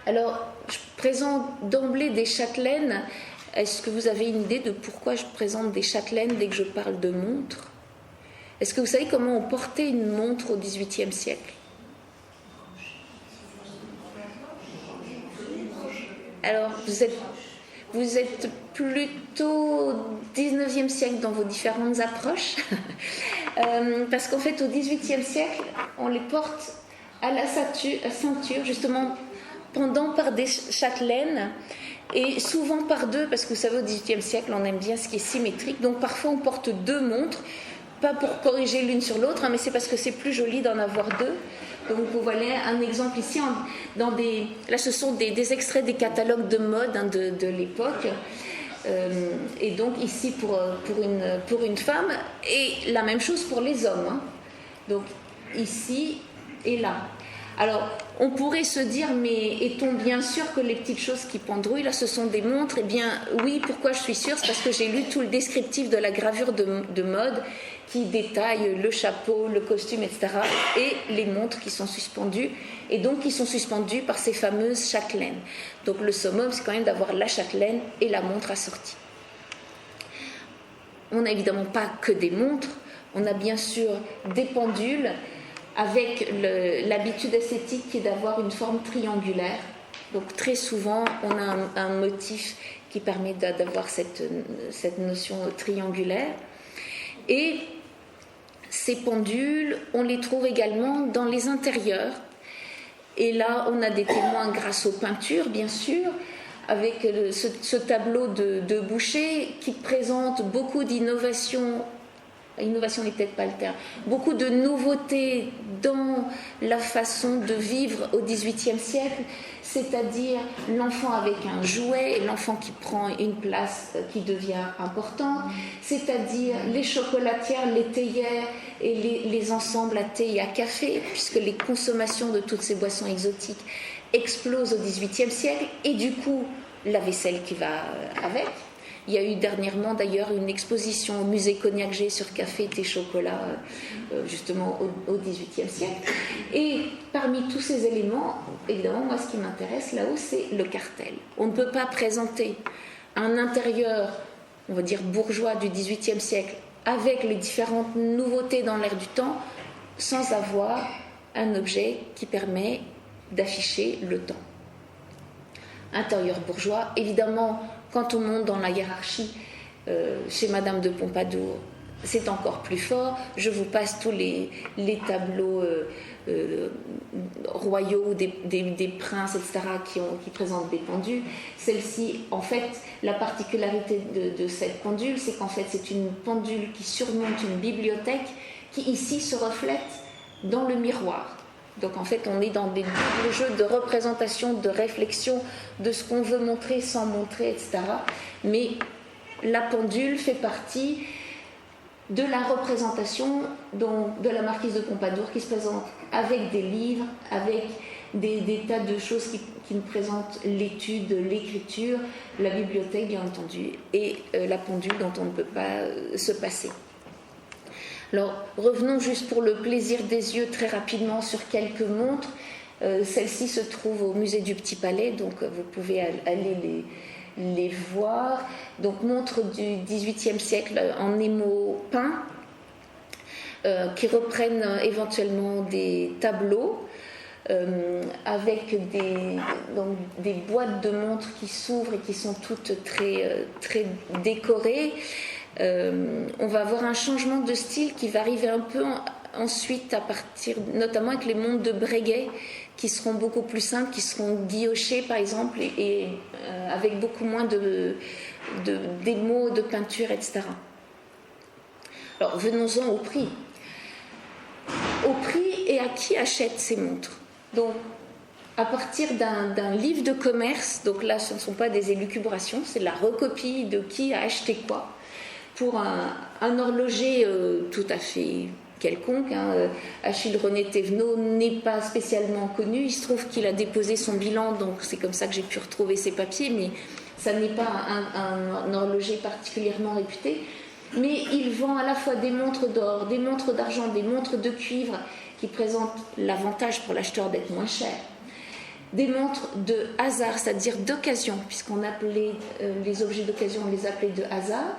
Alors, je présente d'emblée des châtelaines. Est-ce que vous avez une idée de pourquoi je présente des châtelaines dès que je parle de montres ? Est-ce que vous savez comment on portait une montre au XVIIIe siècle ? Alors, vous êtes plutôt au XIXe siècle dans vos différentes approches, parce qu'en fait, au XVIIIe siècle, on les porte à la ceinture, justement, pendant par des châtelaines, et souvent par deux, parce que vous savez, au XVIIIe siècle, on aime bien ce qui est symétrique, donc parfois on porte deux montres, pas pour corriger l'une sur l'autre, mais c'est parce que c'est plus joli d'en avoir deux. Donc vous voyez un exemple ici, là ce sont des extraits des catalogues de mode de l'époque, et donc ici pour une femme, et la même chose pour les hommes, hein. Donc ici et là. Alors on pourrait se dire, mais est-on bien sûr que les petites choses qui pendrouillent là ce sont des montres ? Eh bien oui, pourquoi je suis sûre ? C'est parce que j'ai lu tout le descriptif de la gravure de mode qui détaille le chapeau, le costume, etc. et les montres qui sont suspendues, et donc qui sont suspendues par ces fameuses châtelaines. Donc le summum, c'est quand même d'avoir la châtelaine et la montre assortie. On n'a évidemment pas que des montres, on a bien sûr des pendules, avec l'habitude esthétique qui est d'avoir une forme triangulaire. Donc très souvent, on a un motif qui permet d'avoir cette notion triangulaire. Et ces pendules, on les trouve également dans les intérieurs. Et là, on a des témoins grâce aux peintures, bien sûr, avec ce tableau de Boucher qui présente beaucoup d'innovations. Innovation n'est peut-être pas le terme. Beaucoup de nouveautés dans la façon de vivre au XVIIIe siècle, c'est-à-dire l'enfant avec un jouet, l'enfant qui prend une place qui devient importante, c'est-à-dire les chocolatières, les théières et les ensembles à thé et à café, puisque les consommations de toutes ces boissons exotiques explosent au XVIIIe siècle, et du coup, la vaisselle qui va avec. Il y a eu dernièrement d'ailleurs une exposition au musée Cognac-G sur café, thé, chocolat, justement au XVIIIe siècle. Et parmi tous ces éléments, évidemment, moi ce qui m'intéresse là-haut, c'est le cartel. On ne peut pas présenter un intérieur, on va dire bourgeois du XVIIIe siècle, avec les différentes nouveautés dans l'air du temps, sans avoir un objet qui permet d'afficher le temps. Intérieur bourgeois, évidemment. Quand on monte dans la hiérarchie, chez Madame de Pompadour, c'est encore plus fort. Je vous passe tous les tableaux royaux des princes, etc., qui présentent des pendules. Celle-ci, en fait, la particularité de cette pendule, c'est qu'en fait, c'est une pendule qui surmonte une bibliothèque qui, ici, se reflète dans le miroir. Donc en fait, on est dans des jeux de représentation, de réflexion de ce qu'on veut montrer sans montrer, etc. Mais la pendule fait partie de la représentation de la marquise de Pompadour qui se présente avec des livres, avec des tas de choses qui nous présentent l'étude, l'écriture, la bibliothèque bien entendu, et la pendule dont on ne peut pas se passer. Alors, revenons juste pour le plaisir des yeux très rapidement sur quelques montres. Celle-ci se trouve au musée du Petit Palais, donc vous pouvez aller les voir. Donc, montres du XVIIIe siècle en émaux peints qui reprennent éventuellement des tableaux avec des boîtes de montres qui s'ouvrent et qui sont toutes très, très décorées. On va avoir un changement de style qui va arriver un peu ensuite à partir, notamment avec les montres de Breguet qui seront beaucoup plus simples, qui seront guillochées par exemple et avec beaucoup moins d'émaux, de peinture, etc. Alors venons-en au prix. Au prix et à qui achète ces montres. Donc, à partir d'un livre de commerce, donc là ce ne sont pas des élucubrations, c'est la recopie de qui a acheté quoi, pour un horloger tout à fait quelconque. Achille René Thévenot n'est pas spécialement connu, il se trouve qu'il a déposé son bilan, donc c'est comme ça que j'ai pu retrouver ses papiers, mais ça n'est pas un horloger particulièrement réputé. Mais il vend à la fois des montres d'or, des montres d'argent, des montres de cuivre qui présentent l'avantage pour l'acheteur d'être moins cher. Des montres de hasard, c'est-à-dire d'occasion, puisqu'on appelait les objets d'occasion, on les appelait de hasard,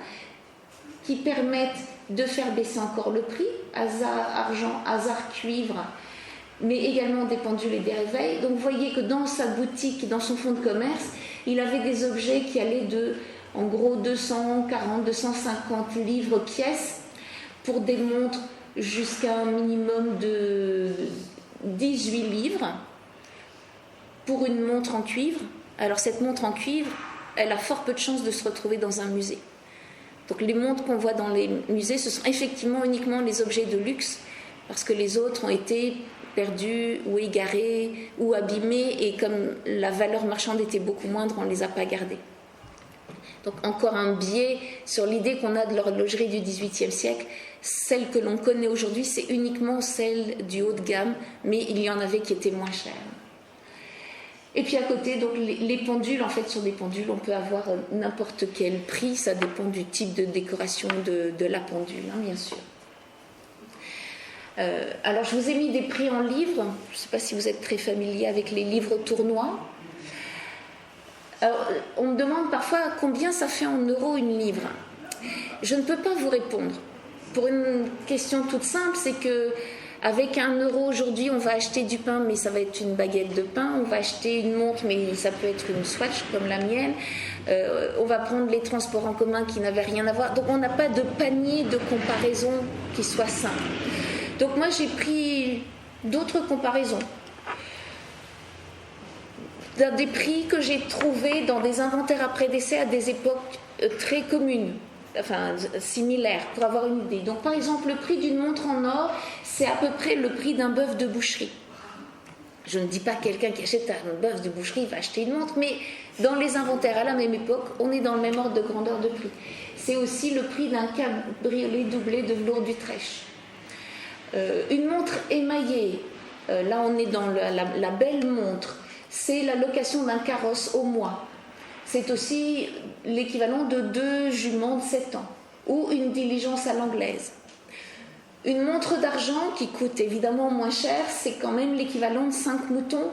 qui permettent de faire baisser encore le prix, hasard argent, hasard cuivre, mais également des pendules et des réveils. Donc vous voyez que dans sa boutique, dans son fonds de commerce, il avait des objets qui allaient de, en gros, 240, 250 livres pièces pour des montres jusqu'à un minimum de 18 livres pour une montre en cuivre. Alors cette montre en cuivre, elle a fort peu de chances de se retrouver dans un musée. Donc les montres qu'on voit dans les musées, ce sont effectivement uniquement les objets de luxe, parce que les autres ont été perdus ou égarés ou abîmés, et comme la valeur marchande était beaucoup moindre, on ne les a pas gardés. Donc encore un biais sur l'idée qu'on a de l'horlogerie du XVIIIe siècle. Celle que l'on connaît aujourd'hui, c'est uniquement celle du haut de gamme, mais il y en avait qui étaient moins chères. Et puis à côté, donc les pendules, en fait, sur des pendules, on peut avoir n'importe quel prix, ça dépend du type de décoration de la pendule, bien sûr. Alors je vous ai mis des prix en livres, je ne sais pas si vous êtes très familier avec les livres tournois. Alors, on me demande parfois combien ça fait en euros une livre. Je ne peux pas vous répondre. Pour une question toute simple, c'est que avec 1 euro aujourd'hui, on va acheter du pain, mais ça va être une baguette de pain. On va acheter une montre, mais ça peut être une Swatch comme la mienne. On va prendre les transports en commun qui n'avaient rien à voir. Donc on n'a pas de panier de comparaison qui soit simple. Donc moi j'ai pris d'autres comparaisons. Des prix que j'ai trouvés dans des inventaires après décès à des époques très communes, enfin similaires, pour avoir une idée. Donc par exemple, le prix d'une montre en or, c'est à peu près le prix d'un bœuf de boucherie. Je ne dis pas que quelqu'un qui achète un bœuf de boucherie va acheter une montre, mais dans les inventaires à la même époque, on est dans le même ordre de grandeur de prix. C'est aussi le prix d'un cabriolet doublé de velours d'Utrecht. Une montre émaillée, là on est dans la belle montre, c'est la location d'un carrosse au mois. C'est aussi l'équivalent de 2 juments de 7 ans, ou une diligence à l'anglaise. Une montre d'argent qui coûte évidemment moins cher, c'est quand même l'équivalent de 5 moutons.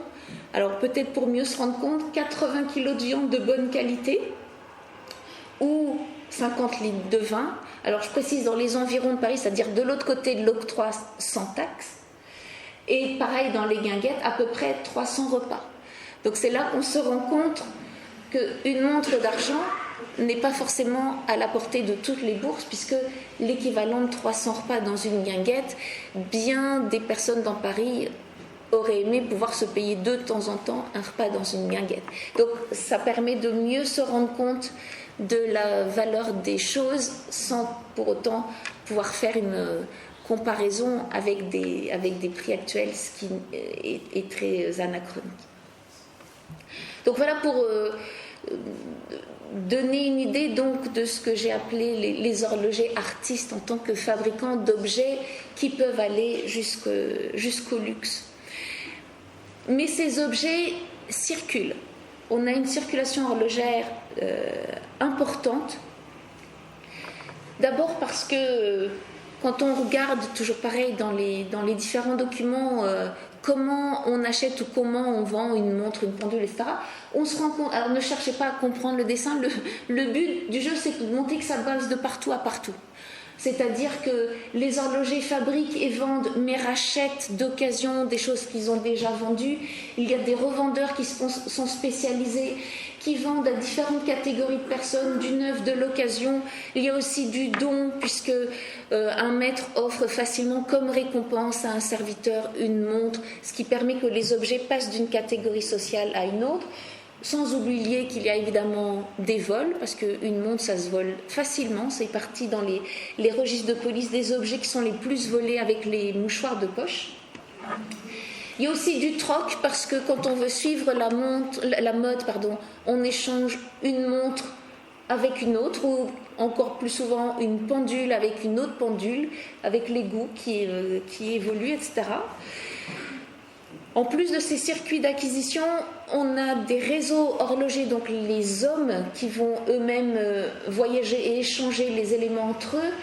Alors peut-être pour mieux se rendre compte, 80 kg de viande de bonne qualité, ou 50 litres de vin. Alors je précise dans les environs de Paris, c'est-à-dire de l'autre côté de l'octroi sans taxe. Et pareil dans les guinguettes, à peu près 300 repas. Donc c'est là qu'on se rend compte qu'une montre d'argent n'est pas forcément à la portée de toutes les bourses, puisque l'équivalent de 300 repas dans une guinguette, bien des personnes dans Paris auraient aimé pouvoir se payer de temps en temps un repas dans une guinguette. Donc ça permet de mieux se rendre compte de la valeur des choses sans pour autant pouvoir faire une comparaison avec des prix actuels, ce qui est très anachronique. Donc voilà pour donner une idée donc de ce que j'ai appelé les horlogers artistes en tant que fabricants d'objets qui peuvent aller jusqu'au luxe. Mais ces objets circulent. On a une circulation horlogère importante. D'abord parce que quand on regarde, toujours pareil, dans les différents documents, comment on achète ou comment on vend une montre, une pendule, etc., on se rend compte. Alors ne cherchez pas à comprendre le dessin, le but du jeu, c'est de montrer que ça base de partout à partout. C'est-à-dire que les horlogers fabriquent et vendent, mais rachètent d'occasion des choses qu'ils ont déjà vendues. Il y a des revendeurs qui sont spécialisés, qui vendent à différentes catégories de personnes, du neuf, de l'occasion. Il y a aussi du don, puisque un maître offre facilement comme récompense à un serviteur une montre, ce qui permet que les objets passent d'une catégorie sociale à une autre. Sans oublier qu'il y a évidemment des vols, parce qu'une montre, ça se vole facilement. C'est parti dans les registres de police des objets qui sont les plus volés avec les mouchoirs de poche. Il y a aussi du troc, parce que quand on veut suivre la mode, on échange une montre avec une autre, ou encore plus souvent une pendule avec une autre pendule, avec les goûts qui évoluent, etc. En plus de ces circuits d'acquisition, on a des réseaux horlogers, donc les hommes qui vont eux-mêmes voyager et échanger les éléments entre eux,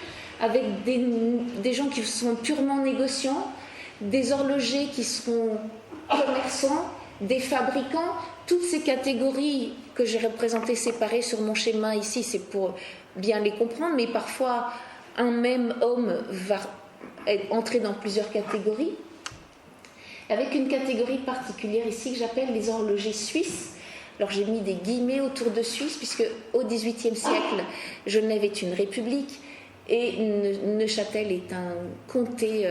avec des gens qui sont purement négociants, des horlogers qui seront commerçants, des fabricants. Toutes ces catégories que j'ai représentées séparées sur mon schéma ici, c'est pour bien les comprendre, mais parfois un même homme va entrer dans plusieurs catégories, avec une catégorie particulière ici que j'appelle les horlogers suisses. Alors j'ai mis des guillemets autour de Suisse, puisque au XVIIIe siècle, Genève est une république et Neuchâtel est un comté,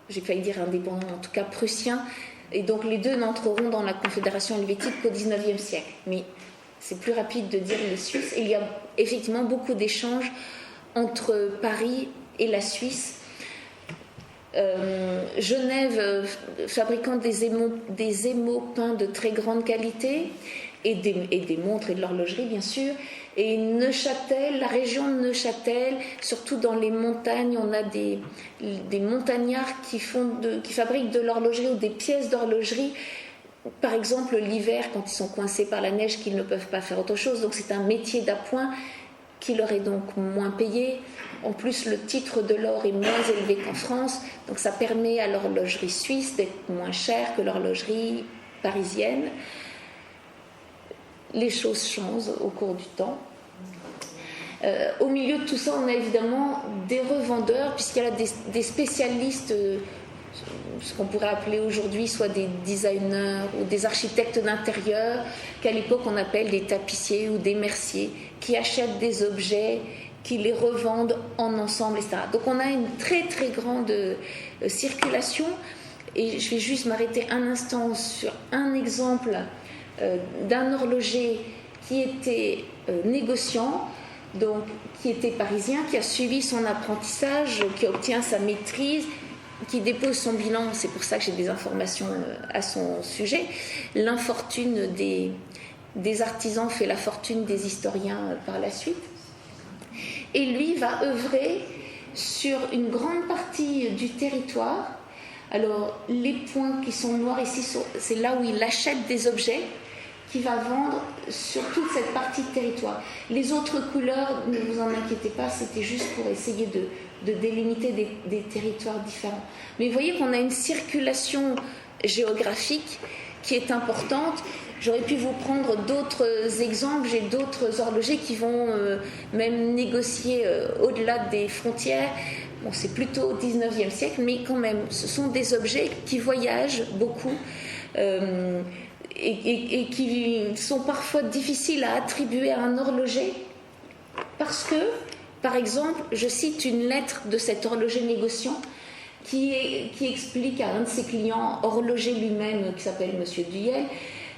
j'ai failli dire indépendant, en tout cas prussien, et donc les deux n'entreront dans la Confédération helvétique qu'au XIXe siècle. Mais c'est plus rapide de dire les Suisses. Et il y a effectivement beaucoup d'échanges entre Paris et la Suisse. Genève, fabricant des émaux peints de très grande qualité et des montres et de l'horlogerie bien sûr, et Neuchâtel, la région de Neuchâtel, surtout dans les montagnes, on a des montagnards qui fabriquent de l'horlogerie ou des pièces d'horlogerie, par exemple l'hiver quand ils sont coincés par la neige, qu'ils ne peuvent pas faire autre chose, donc c'est un métier d'appoint qui leur est donc moins payé. En plus, le titre de l'or est moins élevé qu'en France, donc ça permet à l'horlogerie suisse d'être moins chère que l'horlogerie parisienne. Les choses changent au cours du temps. Au milieu de tout ça, on a évidemment des revendeurs, puisqu'il y a des spécialistes, ce qu'on pourrait appeler aujourd'hui soit des designers ou des architectes d'intérieur, qu'à l'époque on appelle des tapissiers ou des merciers, qui achètent des objets, qui les revendent en ensemble, etc. Donc on a une très très grande circulation, et je vais juste m'arrêter un instant sur un exemple d'un horloger qui était négociant, donc qui était parisien, qui a suivi son apprentissage, qui obtient sa maîtrise, qui dépose son bilan. C'est pour ça que j'ai des informations à son sujet. L'infortune des artisans fait la fortune des historiens par la suite. Et lui va œuvrer sur une grande partie du territoire. Alors, les points qui sont noirs ici, c'est là où il achète des objets qu'il va vendre sur toute cette partie de territoire. Les autres couleurs, ne vous en inquiétez pas, c'était juste pour essayer de délimiter des territoires différents. Mais vous voyez qu'on a une circulation géographique qui est importante. J'aurais pu vous prendre d'autres exemples. J'ai d'autres horlogers qui vont même négocier au-delà des frontières. Bon, c'est plutôt au XIXe siècle, mais quand même, ce sont des objets qui voyagent beaucoup et qui sont parfois difficiles à attribuer à un horloger parce que, par exemple, je cite une lettre de cet horloger négociant qui explique à un de ses clients, horloger lui-même, qui s'appelle Monsieur Duyel: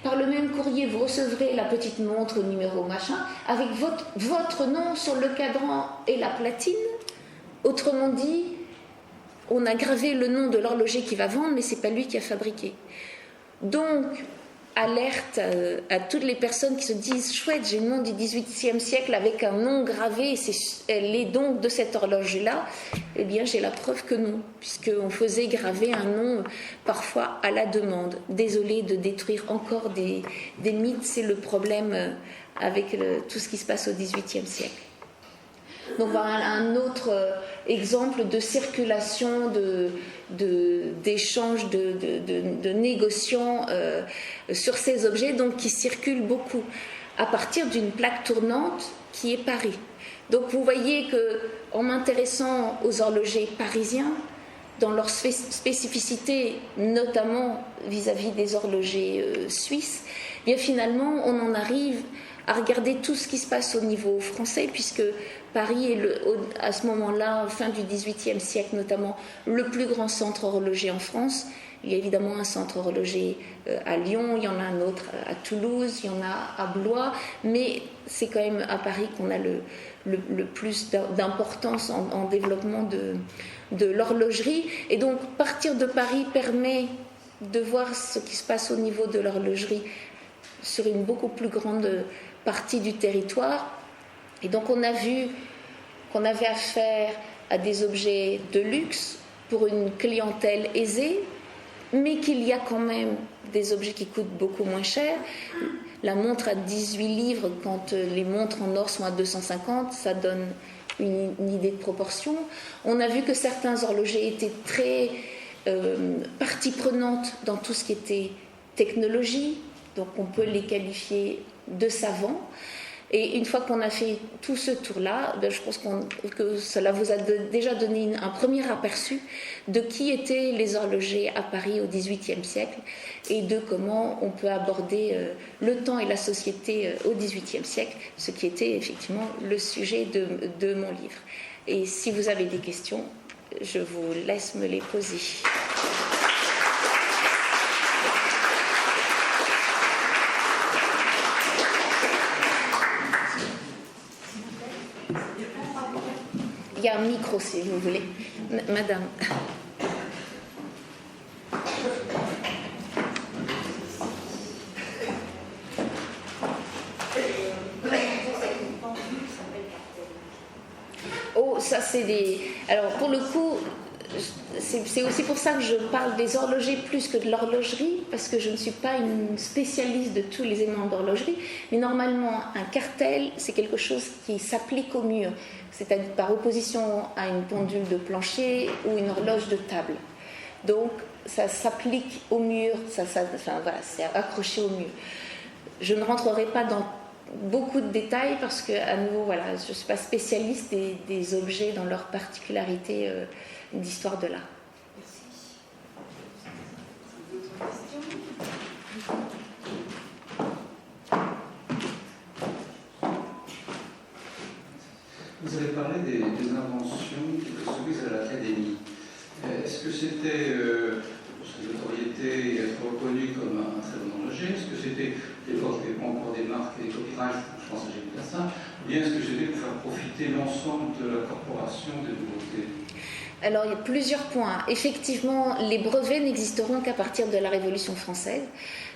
par le même courrier, vous recevrez la petite montre numéro machin, avec votre nom sur le cadran et la platine. Autrement dit, on a gravé le nom de l'horloger qui va vendre, mais c'est pas lui qui a fabriqué. Donc, alerte à toutes les personnes qui se disent: chouette, j'ai une montre du XVIIIe siècle avec un nom gravé, elle est donc de cette horloge-là. Eh bien, j'ai la preuve que non, puisqu'on faisait graver un nom parfois à la demande. Désolée de détruire encore des mythes, c'est le problème avec tout ce qui se passe au XVIIIe siècle. Donc voilà un autre exemple de circulation, d'échange, de négociants sur ces objets, donc qui circulent beaucoup à partir d'une plaque tournante qui est Paris. Donc vous voyez que, en m'intéressant aux horlogers parisiens, dans leur spécificité, notamment vis-à-vis des horlogers suisses, bien finalement, on en arrive à regarder tout ce qui se passe au niveau français, puisque Paris est à ce moment-là, fin du XVIIIe siècle notamment, le plus grand centre horloger en France. Il y a évidemment un centre horloger à Lyon, il y en a un autre à Toulouse, il y en a à Blois, mais c'est quand même à Paris qu'on a le plus d'importance en développement de l'horlogerie. Et donc partir de Paris permet de voir ce qui se passe au niveau de l'horlogerie sur une beaucoup plus grande partie du territoire. Et donc on a vu qu'on avait affaire à des objets de luxe pour une clientèle aisée, mais qu'il y a quand même des objets qui coûtent beaucoup moins cher. La montre à 18 livres, quand les montres en or sont à 250, ça donne une idée de proportion. On a vu que certains horlogers étaient très partie prenante dans tout ce qui était technologie, donc on peut les qualifier de savants. Et une fois qu'on a fait tout ce tour-là, je pense que cela vous a déjà donné un premier aperçu de qui étaient les horlogers à Paris au XVIIIe siècle et de comment on peut aborder le temps et la société au XVIIIe siècle, ce qui était effectivement le sujet de mon livre. Et si vous avez des questions, je vous laisse me les poser. Il y a un micro si vous voulez. Madame. Oh, ça c'est des... Alors pour le coup, c'est aussi pour ça que je parle des horlogers plus que de l'horlogerie, parce que je ne suis pas une spécialiste de tous les éléments d'horlogerie, mais normalement un cartel c'est quelque chose qui s'applique au mur, c'est-à-dire par opposition à une pendule de plancher ou une horloge de table. Donc ça s'applique au mur, voilà, c'est accroché au mur. Je ne rentrerai pas dans beaucoup de détails parce que à nouveau voilà, je ne suis pas spécialiste des objets dans leur particularité d'histoire de l'art. Vous avez parlé des inventions qui étaient soumises à l'Académie. Est-ce que c'était sa notoriété et être reconnu comme un très bon horloger? Est-ce que c'était, à l'époque, il n'y avait pas encore des marques et des copyrights, je pense à Gilles Plassin, ou bien est-ce que c'était pour faire profiter l'ensemble de la corporation des nouveautés? Alors, il y a plusieurs points. Effectivement, les brevets n'existeront qu'à partir de la Révolution française.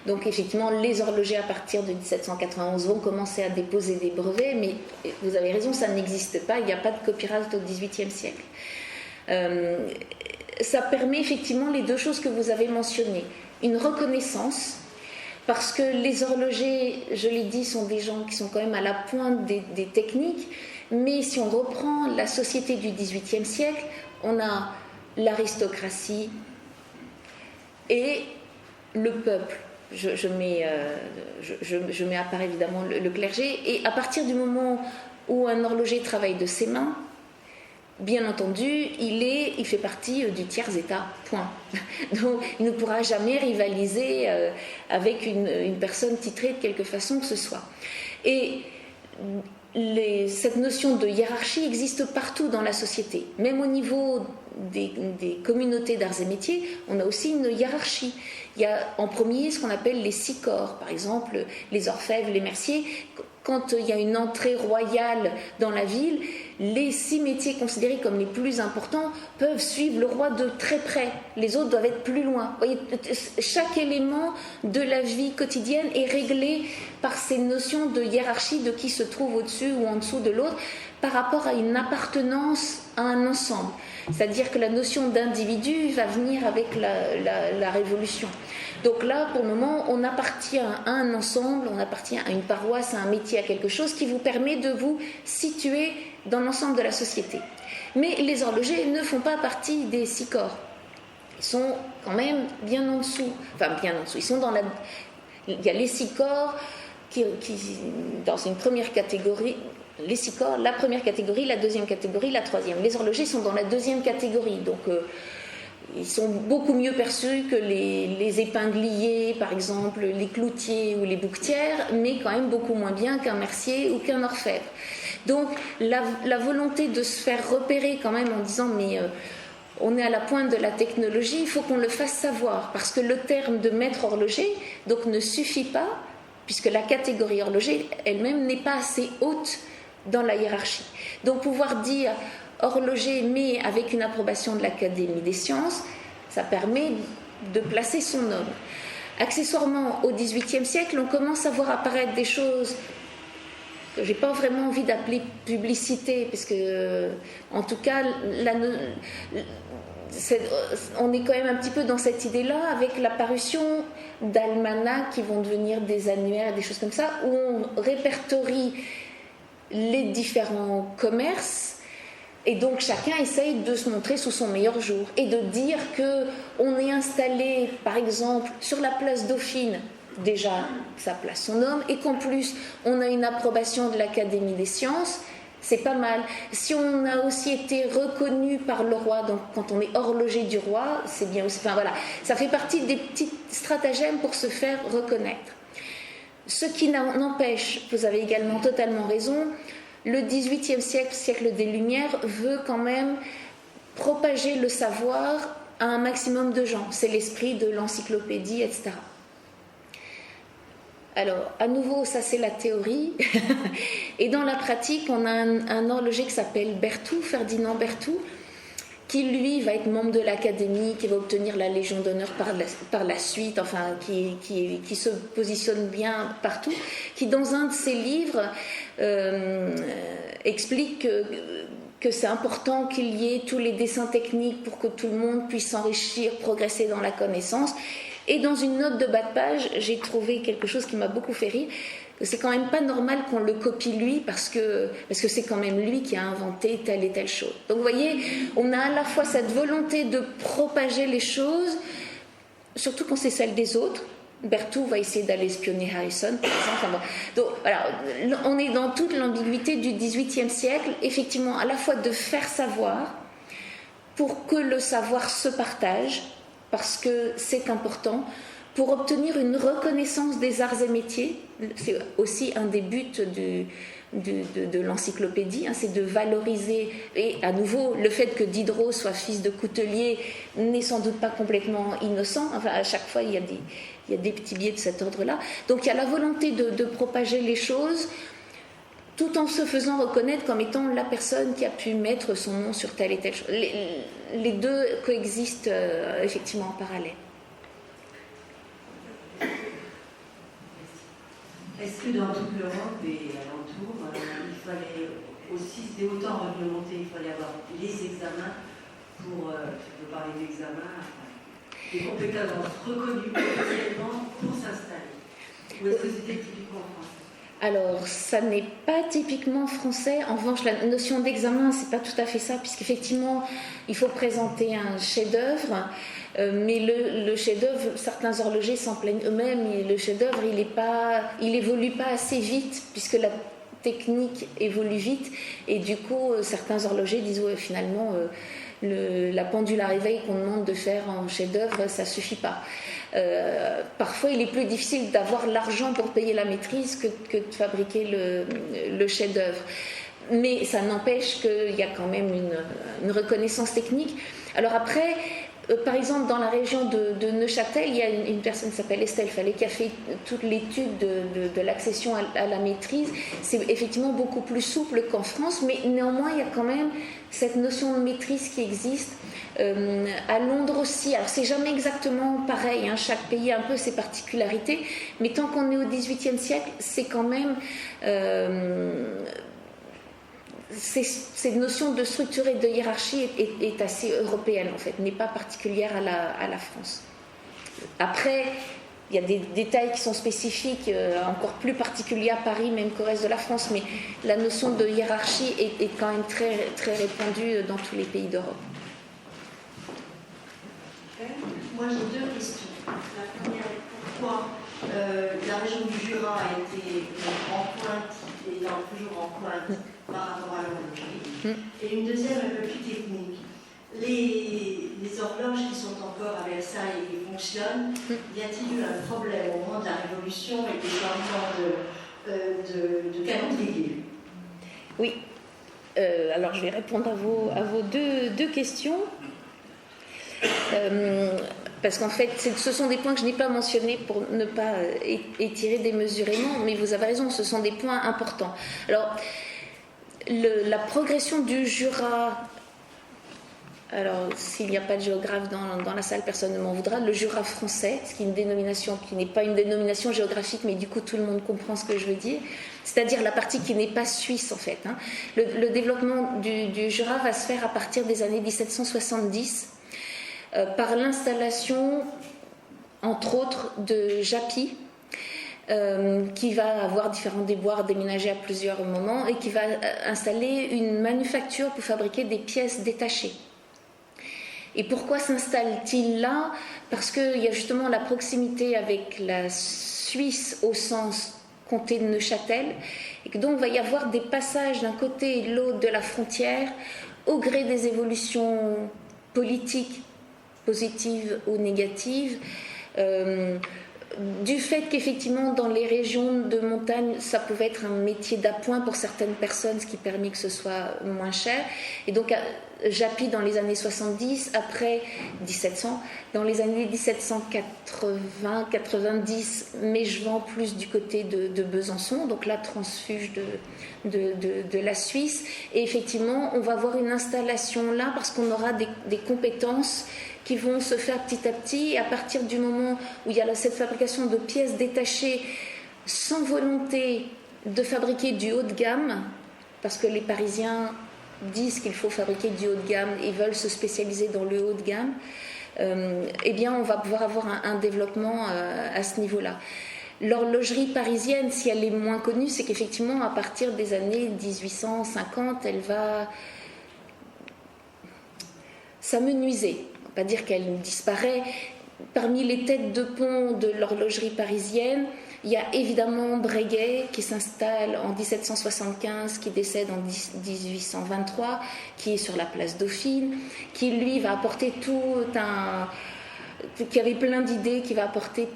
Donc, effectivement, les horlogers, à partir de 1791, vont commencer à déposer des brevets, mais vous avez raison, ça n'existe pas. Il n'y a pas de copyright au XVIIIe siècle. Ça permet effectivement les deux choses que vous avez mentionnées. Une reconnaissance, parce que les horlogers, je l'ai dit, sont des gens qui sont quand même à la pointe des techniques, mais si on reprend la société du XVIIIe siècle, on a l'aristocratie et le peuple. Je mets à part évidemment le clergé. Et à partir du moment où un horloger travaille de ses mains, bien entendu, il fait partie du tiers-état, point. Donc, il ne pourra jamais rivaliser avec une personne titrée de quelque façon que ce soit. Et cette notion de hiérarchie existe partout dans la société. Même au niveau des communautés d'arts et métiers, on a aussi une hiérarchie. Il y a en premier ce qu'on appelle les 6 corps, par exemple les orfèvres, les merciers. Quand il y a une entrée royale dans la ville, les 6 métiers considérés comme les plus importants peuvent suivre le roi de très près. Les autres doivent être plus loin. Vous voyez, chaque élément de la vie quotidienne est réglé par ces notions de hiérarchie, de qui se trouve au-dessus ou en dessous de l'autre, par rapport à une appartenance à un ensemble. C'est-à-dire que la notion d'individu va venir avec la Révolution. Donc là, pour le moment, on appartient à un ensemble, on appartient à une paroisse, à un métier, à quelque chose qui vous permet de vous situer dans l'ensemble de la société. Mais les horlogers ne font pas partie des 6 corps. Ils sont quand même bien en dessous. Enfin, bien en dessous. Ils sont dans la... Il y a les 6 corps qui dans une première catégorie... Les 6 corps, la première catégorie, la deuxième catégorie, la troisième. Les horlogers sont dans la deuxième catégorie. Donc, ils sont beaucoup mieux perçus que les épingliers, par exemple, les cloutiers ou les bouquetières, mais quand même beaucoup moins bien qu'un mercier ou qu'un orfèvre. Donc la volonté de se faire repérer quand même en disant mais on est à la pointe de la technologie, il faut qu'on le fasse savoir, parce que le terme de maître horloger donc ne suffit pas, puisque la catégorie horloger elle-même n'est pas assez haute dans la hiérarchie. Donc pouvoir dire horloger mais avec une approbation de l'Académie des sciences, ça permet de placer son homme. Accessoirement, au XVIIIe siècle, on commence à voir apparaître des choses que j'ai pas vraiment envie d'appeler publicité, parce que en tout cas on est quand même un petit peu dans cette idée-là, avec l'apparition d'almanachs qui vont devenir des annuaires, des choses comme ça, où on répertorie les différents commerces, et donc chacun essaye de se montrer sous son meilleur jour, et de dire qu'on est installé, par exemple, sur la place Dauphine, déjà ça place son homme, et qu'en plus on a une approbation de l'Académie des sciences, c'est pas mal. Si on a aussi été reconnu par le roi, donc quand on est horloger du roi, c'est bien aussi. Enfin voilà, ça fait partie des petits stratagèmes pour se faire reconnaître. Ce qui n'empêche, vous avez également totalement raison, le XVIIIe siècle, siècle des Lumières, veut quand même propager le savoir à un maximum de gens. C'est l'esprit de l'encyclopédie, etc. Alors, à nouveau, ça c'est la théorie. Et dans la pratique, on a un horloger qui s'appelle Berthoud, Ferdinand Berthoud, qui lui va être membre de l'Académie, qui va obtenir la Légion d'honneur par la suite, enfin qui se positionne bien partout, qui dans un de ses livres explique que c'est important qu'il y ait tous les dessins techniques pour que tout le monde puisse s'enrichir, progresser dans la connaissance. Et dans une note de bas de page, j'ai trouvé quelque chose qui m'a beaucoup fait rire. C'est quand même pas normal qu'on le copie lui, parce que c'est quand même lui qui a inventé telle et telle chose. Donc vous voyez, on a à la fois cette volonté de propager les choses, surtout quand c'est celle des autres. Berthoud va essayer d'aller espionner Harrison, par exemple. Donc voilà, on est dans toute l'ambiguïté du XVIIIe siècle, effectivement, à la fois de faire savoir, pour que le savoir se partage, parce que c'est important, pour obtenir une reconnaissance des arts et métiers. C'est aussi un des buts de l'encyclopédie, hein, c'est de valoriser, et à nouveau, le fait que Diderot soit fils de coutelier n'est sans doute pas complètement innocent, enfin, à chaque fois il y a des petits biais de cet ordre-là. Donc il y a la volonté de propager les choses, tout en se faisant reconnaître comme étant la personne qui a pu mettre son nom sur telle et telle chose. Les deux coexistent effectivement en parallèle. Est-ce que dans toute l'Europe et alentour, il fallait aussi, c'était autant réglementé, il fallait avoir les examens pour, je peux parler d'examens, des compétences reconnues officiellement pour s'installer? Ou est-ce que c'était typiquement français? Alors, ça n'est pas typiquement français. En revanche, la notion d'examen, c'est pas tout à fait ça, puisqu'effectivement, il faut présenter un chef-d'œuvre. Mais le chef-d'œuvre, certains horlogers s'en plaignent eux-mêmes. Et le chef-d'œuvre, il évolue pas assez vite, puisque la technique évolue vite. Et du coup, certains horlogers disent ouais, finalement, la pendule à réveil qu'on demande de faire en chef-d'œuvre, ça suffit pas. Parfois, il est plus difficile d'avoir l'argent pour payer la maîtrise que de fabriquer le chef-d'œuvre. Mais ça n'empêche qu'il y a quand même une reconnaissance technique. Alors après, par exemple, dans la région de Neuchâtel, il y a une personne qui s'appelle Estelle Fallet qui a fait toute l'étude de l'accession à la maîtrise. C'est effectivement beaucoup plus souple qu'en France, mais néanmoins, il y a quand même cette notion de maîtrise qui existe. À Londres aussi, alors c'est jamais exactement pareil, hein, chaque pays a un peu ses particularités, mais tant qu'on est au XVIIIe siècle, c'est quand même... cette notion de structure et de hiérarchie est assez européenne en fait, n'est pas particulière à la France. Après, il y a des détails qui sont spécifiques, encore plus particuliers à Paris même qu'au reste de la France, mais la notion de hiérarchie est quand même très, très répandue dans tous les pays d'Europe. Moi j'ai deux questions. La première, pourquoi la région du Jura a été en pointe et est toujours en pointe par rapport à l'horlogerie. Et une deuxième un peu plus technique. Les les horloges qui sont encore à Versailles et qui fonctionnent, y a-t-il eu un problème au moment de la Révolution et des changements de calendrier? Oui. Alors je vais répondre à vos deux questions. Parce qu'en fait, ce sont des points que je n'ai pas mentionnés pour ne pas étirer démesurément, mais vous avez raison, ce sont des points importants. Alors, la progression du Jura, alors s'il n'y a pas de géographe dans la salle, personne ne m'en voudra, le Jura français, ce qui est une dénomination qui n'est pas une dénomination géographique, mais du coup tout le monde comprend ce que je veux dire, c'est-à-dire la partie qui n'est pas suisse en fait. Hein. Le développement du Jura va se faire à partir des années 1770, par l'installation, entre autres, de Japy, qui va avoir différents déboires, déménager à plusieurs moments, et qui va installer une manufacture pour fabriquer des pièces détachées. Et pourquoi s'installe-t-il là? Parce qu'il y a justement la proximité avec la Suisse au sens comté de Neuchâtel, et que donc il va y avoir des passages d'un côté et de l'autre de la frontière au gré des évolutions politiques, positives ou négatives, du fait qu'effectivement dans les régions de montagne ça pouvait être un métier d'appoint pour certaines personnes, ce qui permet que ce soit moins cher, et donc Japy dans les années 70, après 1700, dans les années 1780-90, mais je vends plus du côté de Besançon, donc là transfuge de la Suisse, et effectivement on va avoir une installation là parce qu'on aura des compétences qui vont se faire petit à petit, et à partir du moment où il y a cette fabrication de pièces détachées sans volonté de fabriquer du haut de gamme, parce que les Parisiens disent qu'il faut fabriquer du haut de gamme et veulent se spécialiser dans le haut de gamme, eh bien on va pouvoir avoir un développement à ce niveau-là. L'horlogerie parisienne, si elle est moins connue, c'est qu'effectivement à partir des années 1850, elle va s'amenuiser. On ne va pas dire qu'elle disparaît. Parmi les têtes de pont de l'horlogerie parisienne, il y a évidemment Breguet qui s'installe en 1775, qui décède en 1823, qui est sur la place Dauphine, qui lui va apporter qui avait plein d'idées, qui va apporter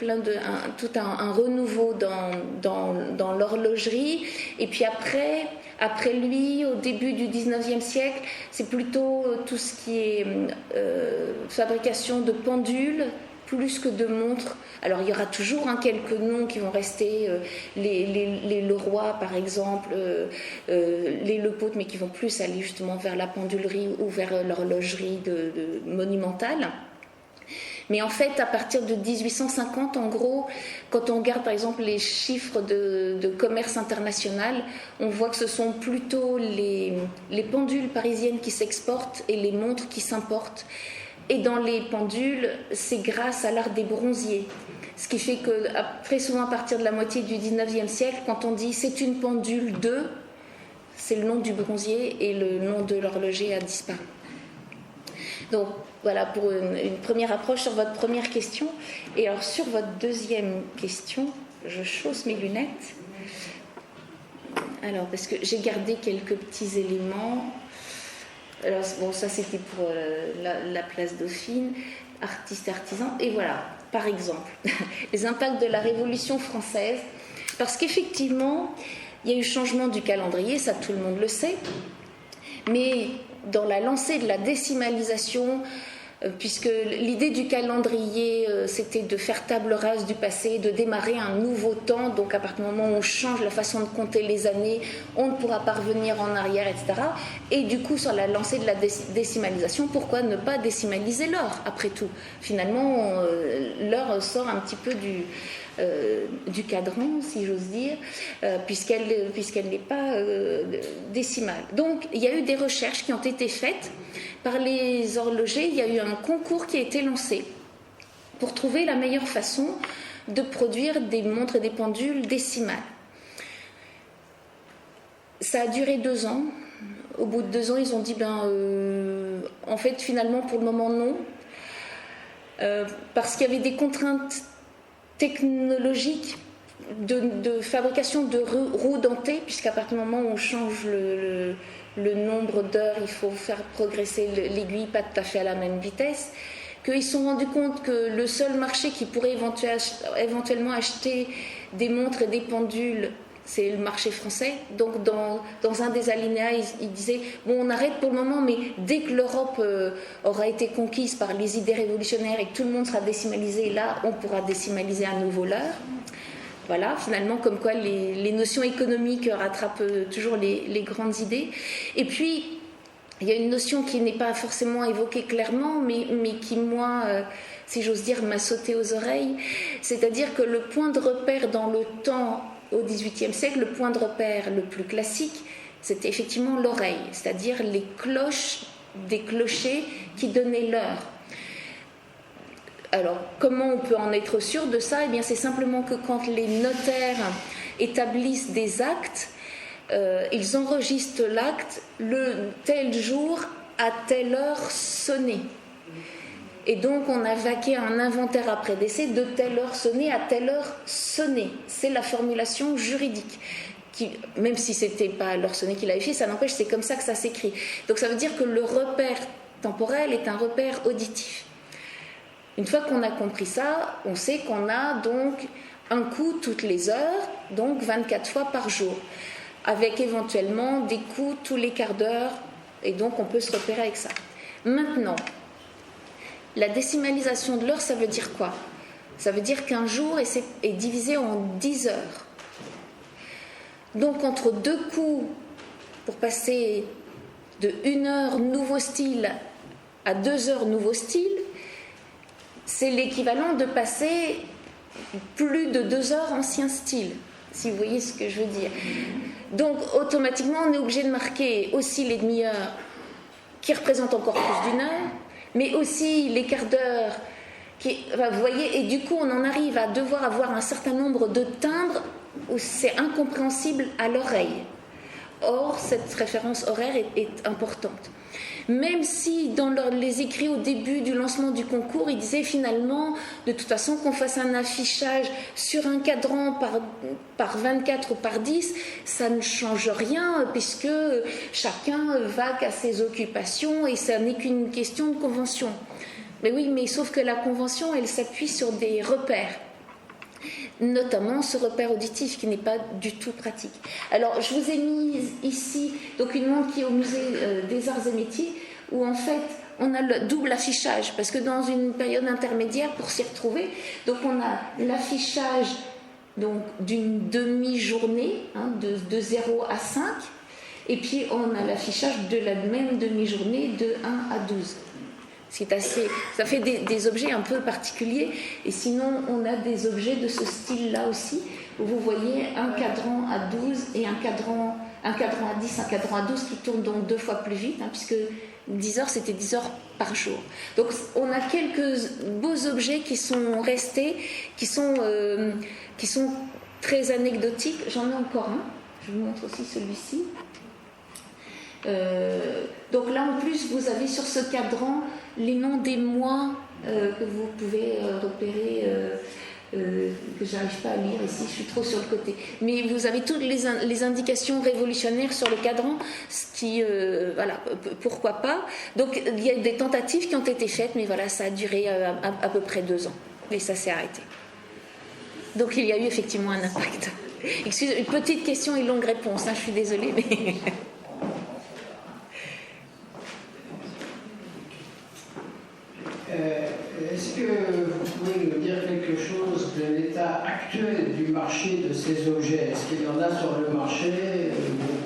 tout un renouveau dans l'horlogerie. Et puis après lui, au début du 19e siècle, c'est plutôt tout ce qui est fabrication de pendules, plus que de montres. Alors il y aura toujours quelques noms qui vont rester, les Leroy par exemple, les Lepaute, mais qui vont plus aller justement vers la pendulerie ou vers l'horlogerie monumentale. Mais en fait, à partir de 1850, en gros, quand on regarde par exemple les chiffres de commerce international, on voit que ce sont plutôt les pendules parisiennes qui s'exportent et les montres qui s'importent. Et dans les pendules, c'est grâce à l'art des bronziers. Ce qui fait que très souvent à partir de la moitié du 19e siècle, quand on dit c'est une pendule de, c'est le nom du bronzier et le nom de l'horloger a disparu. Donc voilà pour une première approche sur votre première question. Et alors sur votre deuxième question, je chausse mes lunettes. Alors parce que j'ai gardé quelques petits éléments. Alors bon, ça c'était pour la place Dauphine, artistes et artisans. Et voilà, par exemple, les impacts de la Révolution française. Parce qu'effectivement, il y a eu changement du calendrier, ça tout le monde le sait. Mais dans la lancée de la décimalisation, puisque l'idée du calendrier, c'était de faire table rase du passé, de démarrer un nouveau temps, donc à partir du moment où on change la façon de compter les années, on ne pourra pas revenir en arrière, etc. Et du coup, sur la lancée de la décimalisation, pourquoi ne pas décimaliser l'or, après tout? Finalement, l'or sort un petit peu du cadran, si j'ose dire, puisqu'elle n'est pas décimale. Donc, il y a eu des recherches qui ont été faites par les horlogers. Il y a eu un concours qui a été lancé pour trouver la meilleure façon de produire des montres et des pendules décimales. Ça a duré 2 ans. Au bout de 2 ans, ils ont dit en fait, finalement, pour le moment, non. Parce qu'il y avait des contraintes technologique de fabrication de roues dentées, puisqu'à partir du moment où on change le nombre d'heures, il faut faire progresser l'aiguille pas tout à fait à la même vitesse, qu'ils se sont rendus compte que le seul marché qui pourrait éventuellement acheter des montres et des pendules, c'est le marché français. Donc dans un des alinéas, il disait bon, on arrête pour le moment, mais dès que l'Europe aura été conquise par les idées révolutionnaires et que tout le monde sera décimalisé, là on pourra décimaliser à nouveau l'heure. Voilà, finalement, comme quoi les notions économiques rattrapent toujours les grandes idées. Et puis il y a une notion qui n'est pas forcément évoquée clairement, mais qui, moi, si j'ose dire, m'a sauté aux oreilles. C'est-à-dire que le point de repère dans le temps au XVIIIe siècle, le point de repère le plus classique, c'était effectivement l'oreille, c'est-à-dire les cloches des clochers qui donnaient l'heure. Alors, comment on peut en être sûr de ça ? Eh bien, c'est simplement que quand les notaires établissent des actes, ils enregistrent l'acte le tel jour à telle heure sonné. Et donc on a vaqué à un inventaire après décès de telle heure sonnée à telle heure sonnée. C'est la formulation juridique. Même si ce n'était pas l'heure sonnée qu'il avait fait, ça n'empêche, c'est comme ça que ça s'écrit. Donc ça veut dire que le repère temporel est un repère auditif. Une fois qu'on a compris ça, on sait qu'on a donc un coup toutes les heures, donc 24 fois par jour, avec éventuellement des coups tous les quarts d'heure, et donc on peut se repérer avec ça. Maintenant, la décimalisation de l'heure, ça veut dire quoi ? Ça veut dire qu'un jour est divisé en 10 heures. Donc entre deux coups, pour passer de 1 heure nouveau style à 2 heures nouveau style, c'est l'équivalent de passer plus de 2 heures ancien style, si vous voyez ce que je veux dire. Donc automatiquement on est obligé de marquer aussi les demi-heures qui représentent encore plus d'1 heure, mais aussi les quarts d'heure vous voyez, et du coup on en arrive à devoir avoir un certain nombre de timbres où c'est incompréhensible à l'oreille. Or cette référence horaire est importante. Même si dans les écrits au début du lancement du concours, ils disaient finalement, de toute façon, qu'on fasse un affichage sur un cadran par 24 ou par 10, ça ne change rien puisque chacun vaque à ses occupations et ça n'est qu'une question de convention. Mais oui, mais sauf que la convention, elle s'appuie sur des repères, notamment ce repère auditif qui n'est pas du tout pratique. Alors, je vous ai mis ici donc une montre qui est au musée des Arts et Métiers, où en fait, on a le double affichage, parce que dans une période intermédiaire, pour s'y retrouver, donc on a l'affichage donc, d'une demi-journée, de 0 à 5, et puis on a l'affichage de la même demi-journée de 1 à 12. Ça fait des objets un peu particuliers, et sinon on a des objets de ce style-là aussi, où vous voyez un cadran à 12 et un cadran à 10, un cadran à 12 qui tourne donc 2 fois plus vite, puisque 10 heures c'était 10 heures par jour. Donc on a quelques beaux objets qui sont restés, qui sont très anecdotiques. J'en ai encore un, je vous montre aussi celui-ci. Donc là en plus vous avez sur ce cadran les noms des mois que vous pouvez repérer, que j'arrive pas à lire ici, je suis trop sur le côté, mais vous avez toutes les indications révolutionnaires sur le cadran, ce qui voilà, pourquoi pas. Donc il y a des tentatives qui ont été faites, mais voilà, ça a duré à peu près 2 ans et ça s'est arrêté. Donc il y a eu effectivement un impact. Excusez, une petite question et longue réponse, je suis désolée, mais est-ce que vous pouvez nous dire quelque chose de l'état actuel du marché de ces objets ? Est-ce qu'il y en a sur le marché,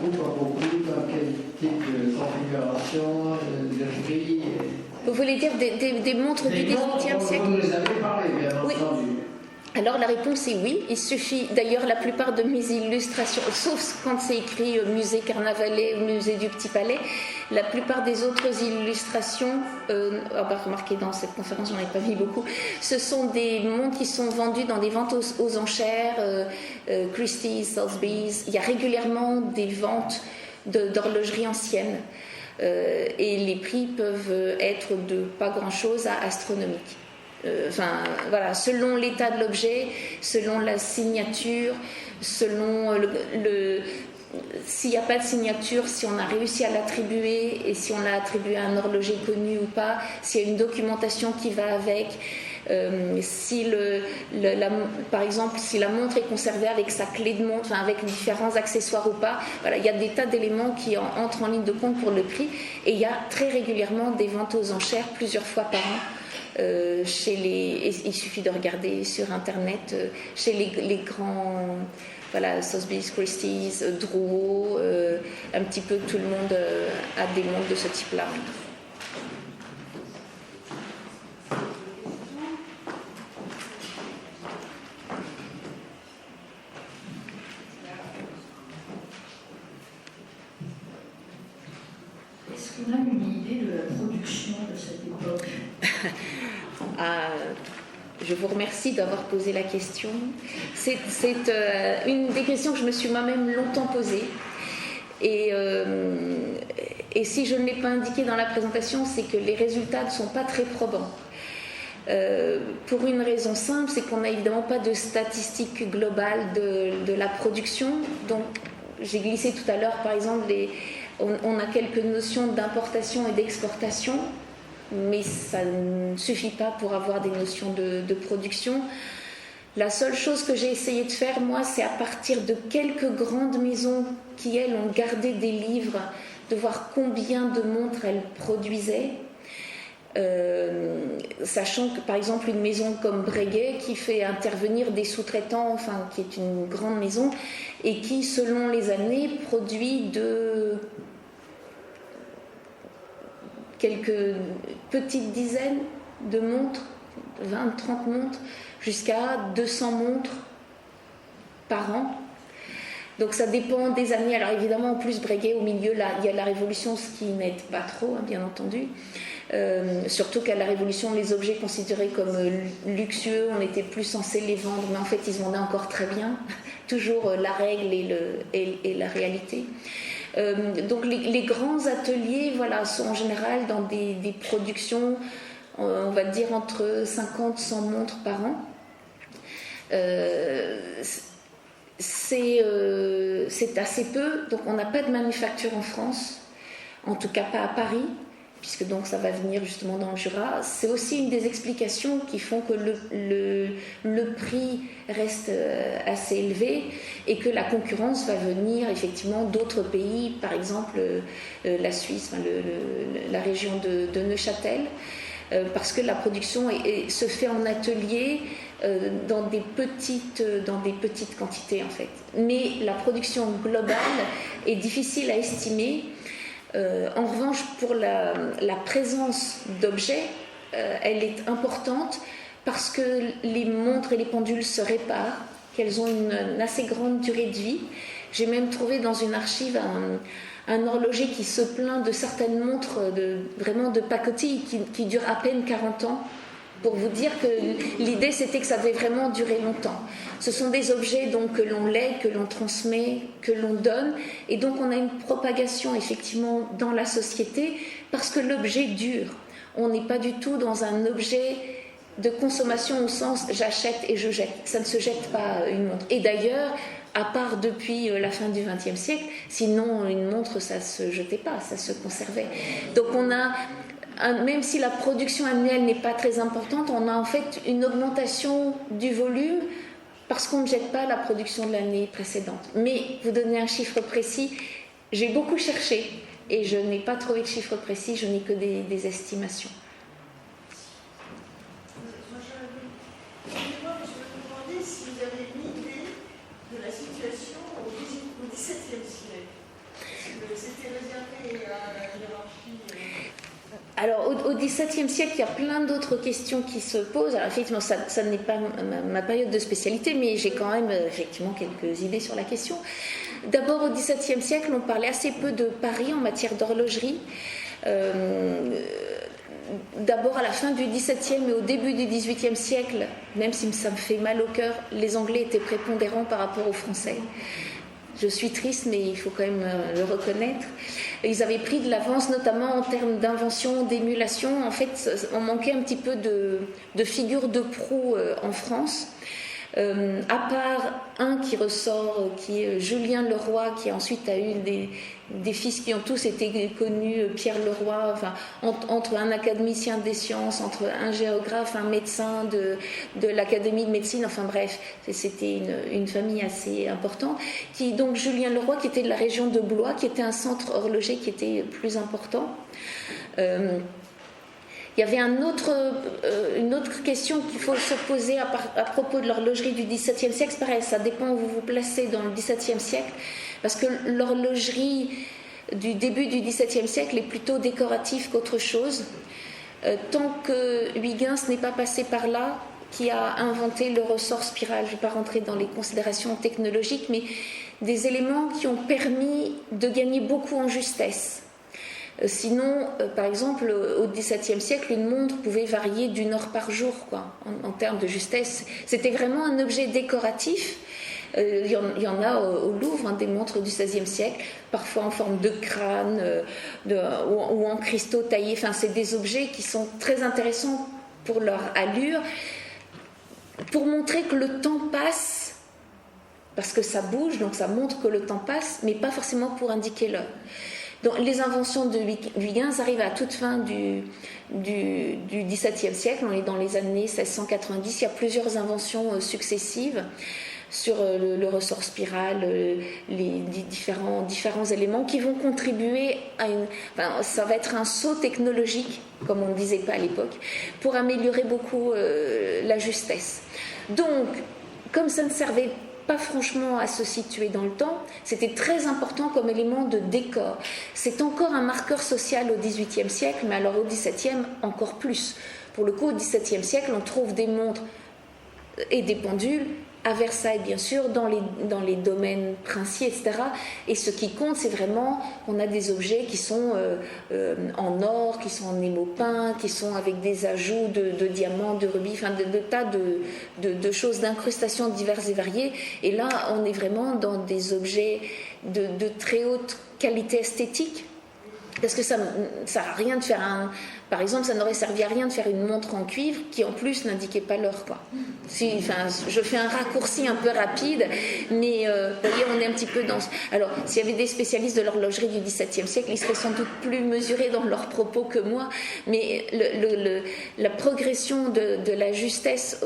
beaucoup, pas beaucoup, dans quel type de configuration, de prix ? Vous voulez dire des montres du XVIIIe siècle ? Vous nous avez parlé, bien entendu. Alors la réponse est oui. Il suffit, d'ailleurs, la plupart de mes illustrations, sauf quand c'est écrit musée Carnavalet ou musée du Petit Palais, la plupart des autres illustrations, remarquez dans cette conférence, j'en ai pas vu beaucoup, ce sont des montres qui sont vendues dans des ventes aux enchères, Christie's, Sotheby's. Il y a régulièrement des ventes d'horlogerie ancienne et les prix peuvent être de pas grand-chose à astronomiques. Voilà, selon l'état de l'objet, selon la signature, selon s'il n'y a pas de signature, si on a réussi à l'attribuer et si on l'a attribué à un horloger connu ou pas, s'il y a une documentation qui va avec, si par exemple si la montre est conservée avec sa clé de montre, enfin, avec différents accessoires ou pas, voilà, il y a des tas d'éléments qui entrent en ligne de compte pour le prix, et il y a très régulièrement des ventes aux enchères plusieurs fois par an. Il suffit de regarder sur internet chez les grands, voilà, Sotheby's, Christie's, Drouot, un petit peu tout le monde a des montres de ce type-là. Est-ce qu'on a une idée de la production de cette époque? Je vous remercie d'avoir posé la question. C'est une des questions que je me suis moi-même longtemps posée. Et si je ne l'ai pas indiqué dans la présentation, c'est que les résultats ne sont pas très probants. Pour une raison simple, c'est qu'on n'a évidemment pas de statistiques globales de la production. Donc, j'ai glissé tout à l'heure, par exemple, on a quelques notions d'importation et d'exportation, mais ça ne suffit pas pour avoir des notions de production. La seule chose que j'ai essayé de faire, moi, c'est à partir de quelques grandes maisons qui, elles, ont gardé des livres, de voir combien de montres elles produisaient. Sachant que, par exemple, une maison comme Breguet, qui fait intervenir des sous-traitants, enfin, qui est une grande maison, et qui, selon les années, produit de quelques petites dizaines de montres, 20, 30 montres, jusqu'à 200 montres par an. Donc ça dépend des années. Alors évidemment, en plus, Breguet, au milieu, là, il y a la Révolution, ce qui n'aide pas trop, hein, bien entendu. Surtout qu'à la Révolution, les objets considérés comme luxueux, on n'était plus censé les vendre, mais en fait, ils se vendaient encore très bien. Toujours la règle et la réalité. Donc les grands ateliers, voilà, sont en général dans des productions, on va dire, entre 50 et 100 montres par an. C'est assez peu, donc on n'a pas de manufacture en France, en tout cas pas à Paris, puisque donc ça va venir justement dans le Jura. C'est aussi une des explications qui font que le prix reste assez élevé et que la concurrence va venir effectivement d'autres pays, par exemple la Suisse, enfin, la région de Neuchâtel, parce que la production se fait en atelier dans des petites quantités en fait. Mais la production globale est difficile à estimer. En revanche, pour la présence d'objets, elle est importante parce que les montres et les pendules se réparent, qu'elles ont une assez grande durée de vie. J'ai même trouvé dans une archive un horloger qui se plaint de certaines montres vraiment de pacotille qui durent à peine 40 ans. Pour vous dire que l'idée c'était que ça devait vraiment durer longtemps. Ce sont des objets donc que l'on lègue, que l'on transmet, que l'on donne, et donc on a une propagation effectivement dans la société parce que l'objet dure. On n'est pas du tout dans un objet de consommation au sens j'achète et je jette. Ça ne se jette pas une montre. Et d'ailleurs, à part depuis la fin du XXe siècle, sinon une montre ça se jetait pas, ça se conservait. Donc on a même si la production annuelle n'est pas très importante, on a en fait une augmentation du volume parce qu'on ne jette pas la production de l'année précédente. Mais vous donnez un chiffre précis, j'ai beaucoup cherché et je n'ai pas trouvé de chiffre précis, je n'ai que des estimations. Excusez-moi, mais je me demandais si vous avez une idée de la situation au XVIIe siècle. C'était réservé à la hiérarchie. Alors, au XVIIe siècle, il y a plein d'autres questions qui se posent. Alors, effectivement, ça n'est pas ma période de spécialité, mais j'ai quand même effectivement quelques idées sur la question. D'abord, au XVIIe siècle, on parlait assez peu de Paris en matière d'horlogerie. D'abord, à la fin du XVIIe et au début du XVIIIe siècle, même si ça me fait mal au cœur, les Anglais étaient prépondérants par rapport aux Français. Je suis triste, mais il faut quand même le reconnaître. Ils avaient pris de l'avance, notamment en termes d'invention, d'émulation. En fait, on manquait un petit peu de figures de proue en France. À part un qui ressort, qui est Julien Leroy, qui ensuite a eu des fils qui ont tous été connus, Pierre Leroy, enfin, entre un académicien des sciences, entre un géographe, un médecin de l'Académie de médecine, enfin bref, c'était une famille assez importante. Donc Julien Leroy, qui était de la région de Blois, qui était un centre horloger qui était plus important. Il y avait une autre question qu'il faut se poser à propos de l'horlogerie du XVIIe siècle. C'est pareil, ça dépend où vous vous placez dans le XVIIe siècle, parce que l'horlogerie du début du XVIIe siècle est plutôt décorative qu'autre chose. Tant que Huygens n'est pas passé par là, qui a inventé le ressort spiral, je ne vais pas rentrer dans les considérations technologiques, mais des éléments qui ont permis de gagner beaucoup en justesse. Sinon, par exemple, au XVIIe siècle, une montre pouvait varier d'1 heure par jour, quoi, en termes de justesse. C'était vraiment un objet décoratif. Il y en a au Louvre, des montres du XVIe siècle, parfois en forme de crâne ou en cristaux taillés. Enfin, c'est des objets qui sont très intéressants pour leur allure, pour montrer que le temps passe, parce que ça bouge, donc ça montre que le temps passe, mais pas forcément pour indiquer l'heure. Donc, les inventions de Huygens arrivent à toute fin du XVIIe siècle, on est dans les années 1690, il y a plusieurs inventions successives sur le ressort spiral, les différents éléments qui vont contribuer à ça va être un saut technologique, comme on ne disait pas à l'époque, pour améliorer beaucoup la justesse. Donc, comme ça ne servait pas franchement à se situer dans le temps, c'était très important comme élément de décor. C'est encore un marqueur social au XVIIIe siècle, mais alors au XVIIe encore plus. Pour le coup, au XVIIe siècle, on trouve des montres et des pendules à Versailles, bien sûr, dans les domaines princiers, etc. Et ce qui compte, c'est vraiment qu'on a des objets qui sont en or, qui sont en émaux peints, qui sont avec des ajouts de diamants, de rubis, enfin de tas de choses, d'incrustations diverses et variées. Et là, on est vraiment dans des objets de très haute qualité esthétique, parce que ça ne sert à rien de faire par exemple, ça n'aurait servi à rien de faire une montre en cuivre qui en plus n'indiquait pas l'heure, quoi. Je fais un raccourci un peu rapide, mais vous voyez, on est un petit peu dans... Alors, s'il y avait des spécialistes de l'horlogerie du XVIIe siècle, ils seraient sans doute plus mesurés dans leurs propos que moi, mais la progression de la justesse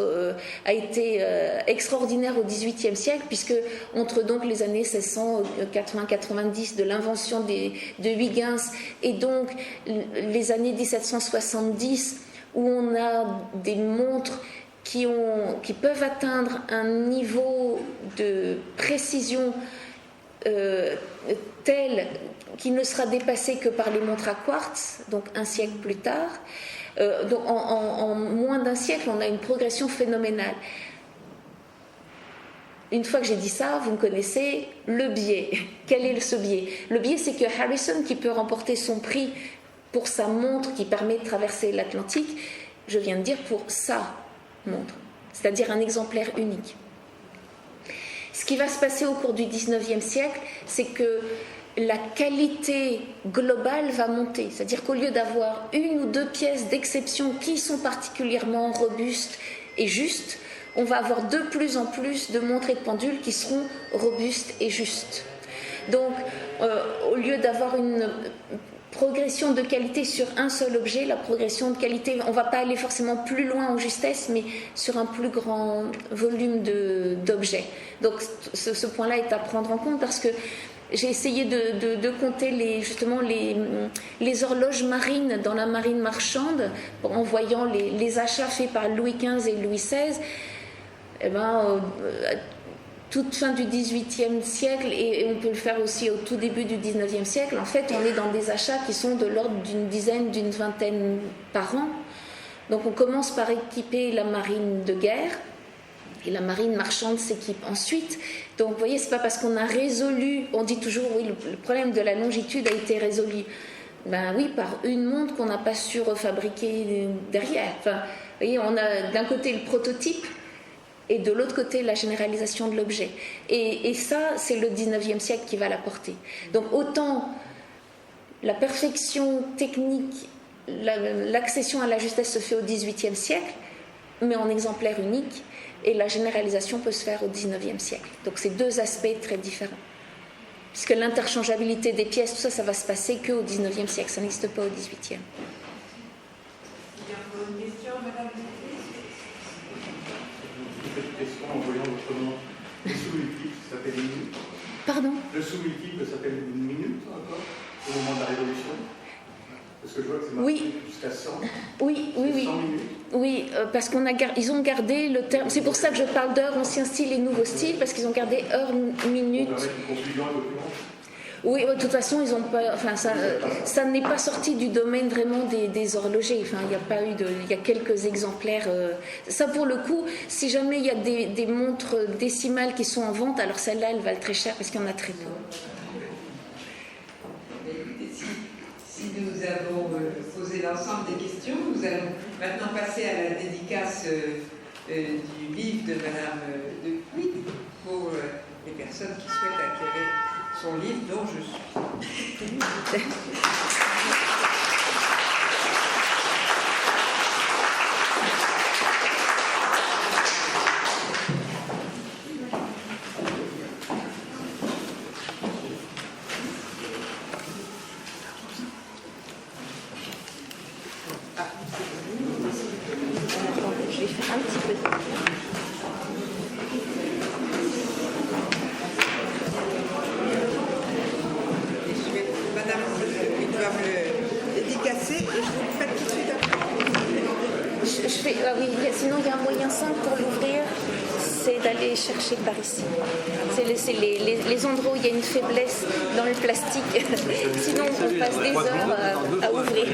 a été extraordinaire au XVIIIe siècle, puisque entre donc les années 1680-90 de l'invention de Huygens et donc les années 1770 où on a des montres qui peuvent atteindre un niveau de précision tel qui ne sera dépassé que par les montres à quartz, donc un siècle plus tard. Donc en moins d'un siècle, on a une progression phénoménale. Une fois que j'ai dit ça, vous me connaissez, le biais. Quel est ce biais ? Le biais, c'est que Harrison, qui peut remporter son prix pour sa montre qui permet de traverser l'Atlantique, je viens de dire pour sa montre, c'est-à-dire un exemplaire unique. Ce qui va se passer au cours du XIXe siècle, c'est que la qualité globale va monter, c'est-à-dire qu'au lieu d'avoir 1 ou 2 pièces d'exception qui sont particulièrement robustes et justes, on va avoir de plus en plus de montres et de pendules qui seront robustes et justes. Donc, au lieu d'avoir une progression de qualité sur un seul objet, la progression de qualité, on ne va pas aller forcément plus loin en justesse, mais sur un plus grand volume d'objets. Donc ce point-là est à prendre en compte, parce que j'ai essayé de compter les horloges marines dans la marine marchande, en voyant les achats faits par Louis XV et Louis XVI. Toute fin du XVIIIe siècle, et on peut le faire aussi au tout début du XIXe siècle, en fait, on est dans des achats qui sont de l'ordre d'une dizaine, d'une vingtaine par an. Donc on commence par équiper la marine de guerre, et la marine marchande s'équipe ensuite. Donc vous voyez, c'est pas parce qu'on a résolu, on dit toujours, oui, le problème de la longitude a été résolu. Ben oui, par une montre qu'on n'a pas su refabriquer derrière. Enfin, vous voyez, on a d'un côté le prototype, et de l'autre côté la généralisation de l'objet. Et ça, c'est le XIXe siècle qui va l'apporter. Donc autant la perfection technique, l'accession à la justesse se fait au XVIIIe siècle, mais en exemplaire unique, et la généralisation peut se faire au XIXe siècle. Donc c'est deux aspects très différents. Puisque l'interchangeabilité des pièces, tout ça, ça va se passer qu'au XIXe siècle, ça n'existe pas au XVIIIe. Il y a encore une question, madame? Cette question en voyant votre nom. Le sous-multiple, ça s'appelle une minute. Pardon? Le sous-multiple s'appelle une minute encore, au moment de la Révolution. Parce que je vois que c'est marqué jusqu'à 100. Oui. 100 minutes. Oui, parce ils ont gardé le terme. C'est pour ça que je parle d'heure, ancien style et nouveau style, parce qu'ils ont gardé heure, minute. On va mettre une conclusion un peu plus longue. Oui, de toute façon, ils ont pas. Enfin, ça n'est pas sorti du domaine vraiment des horlogers. Enfin, il n'y a pas eu il y a quelques exemplaires. Ça, pour le coup, si jamais il y a des montres décimales qui sont en vente, alors celles-là, elles valent très cher parce qu'il y en a très peu. Si nous avons posé l'ensemble des questions, nous allons maintenant passer à la dédicace du livre de Madame de Puig pour les personnes qui souhaitent acquérir son livre, dont je suis. Je vais faire un petit peu de... Madame, il doit me le dédicacer et je vous le fais tout de suite après. Oui, sinon il y a un moyen simple pour l'ouvrir, c'est d'aller chercher par ici. C'est les endroits où il y a une faiblesse dans le plastique. Sinon on passe des heures à ouvrir.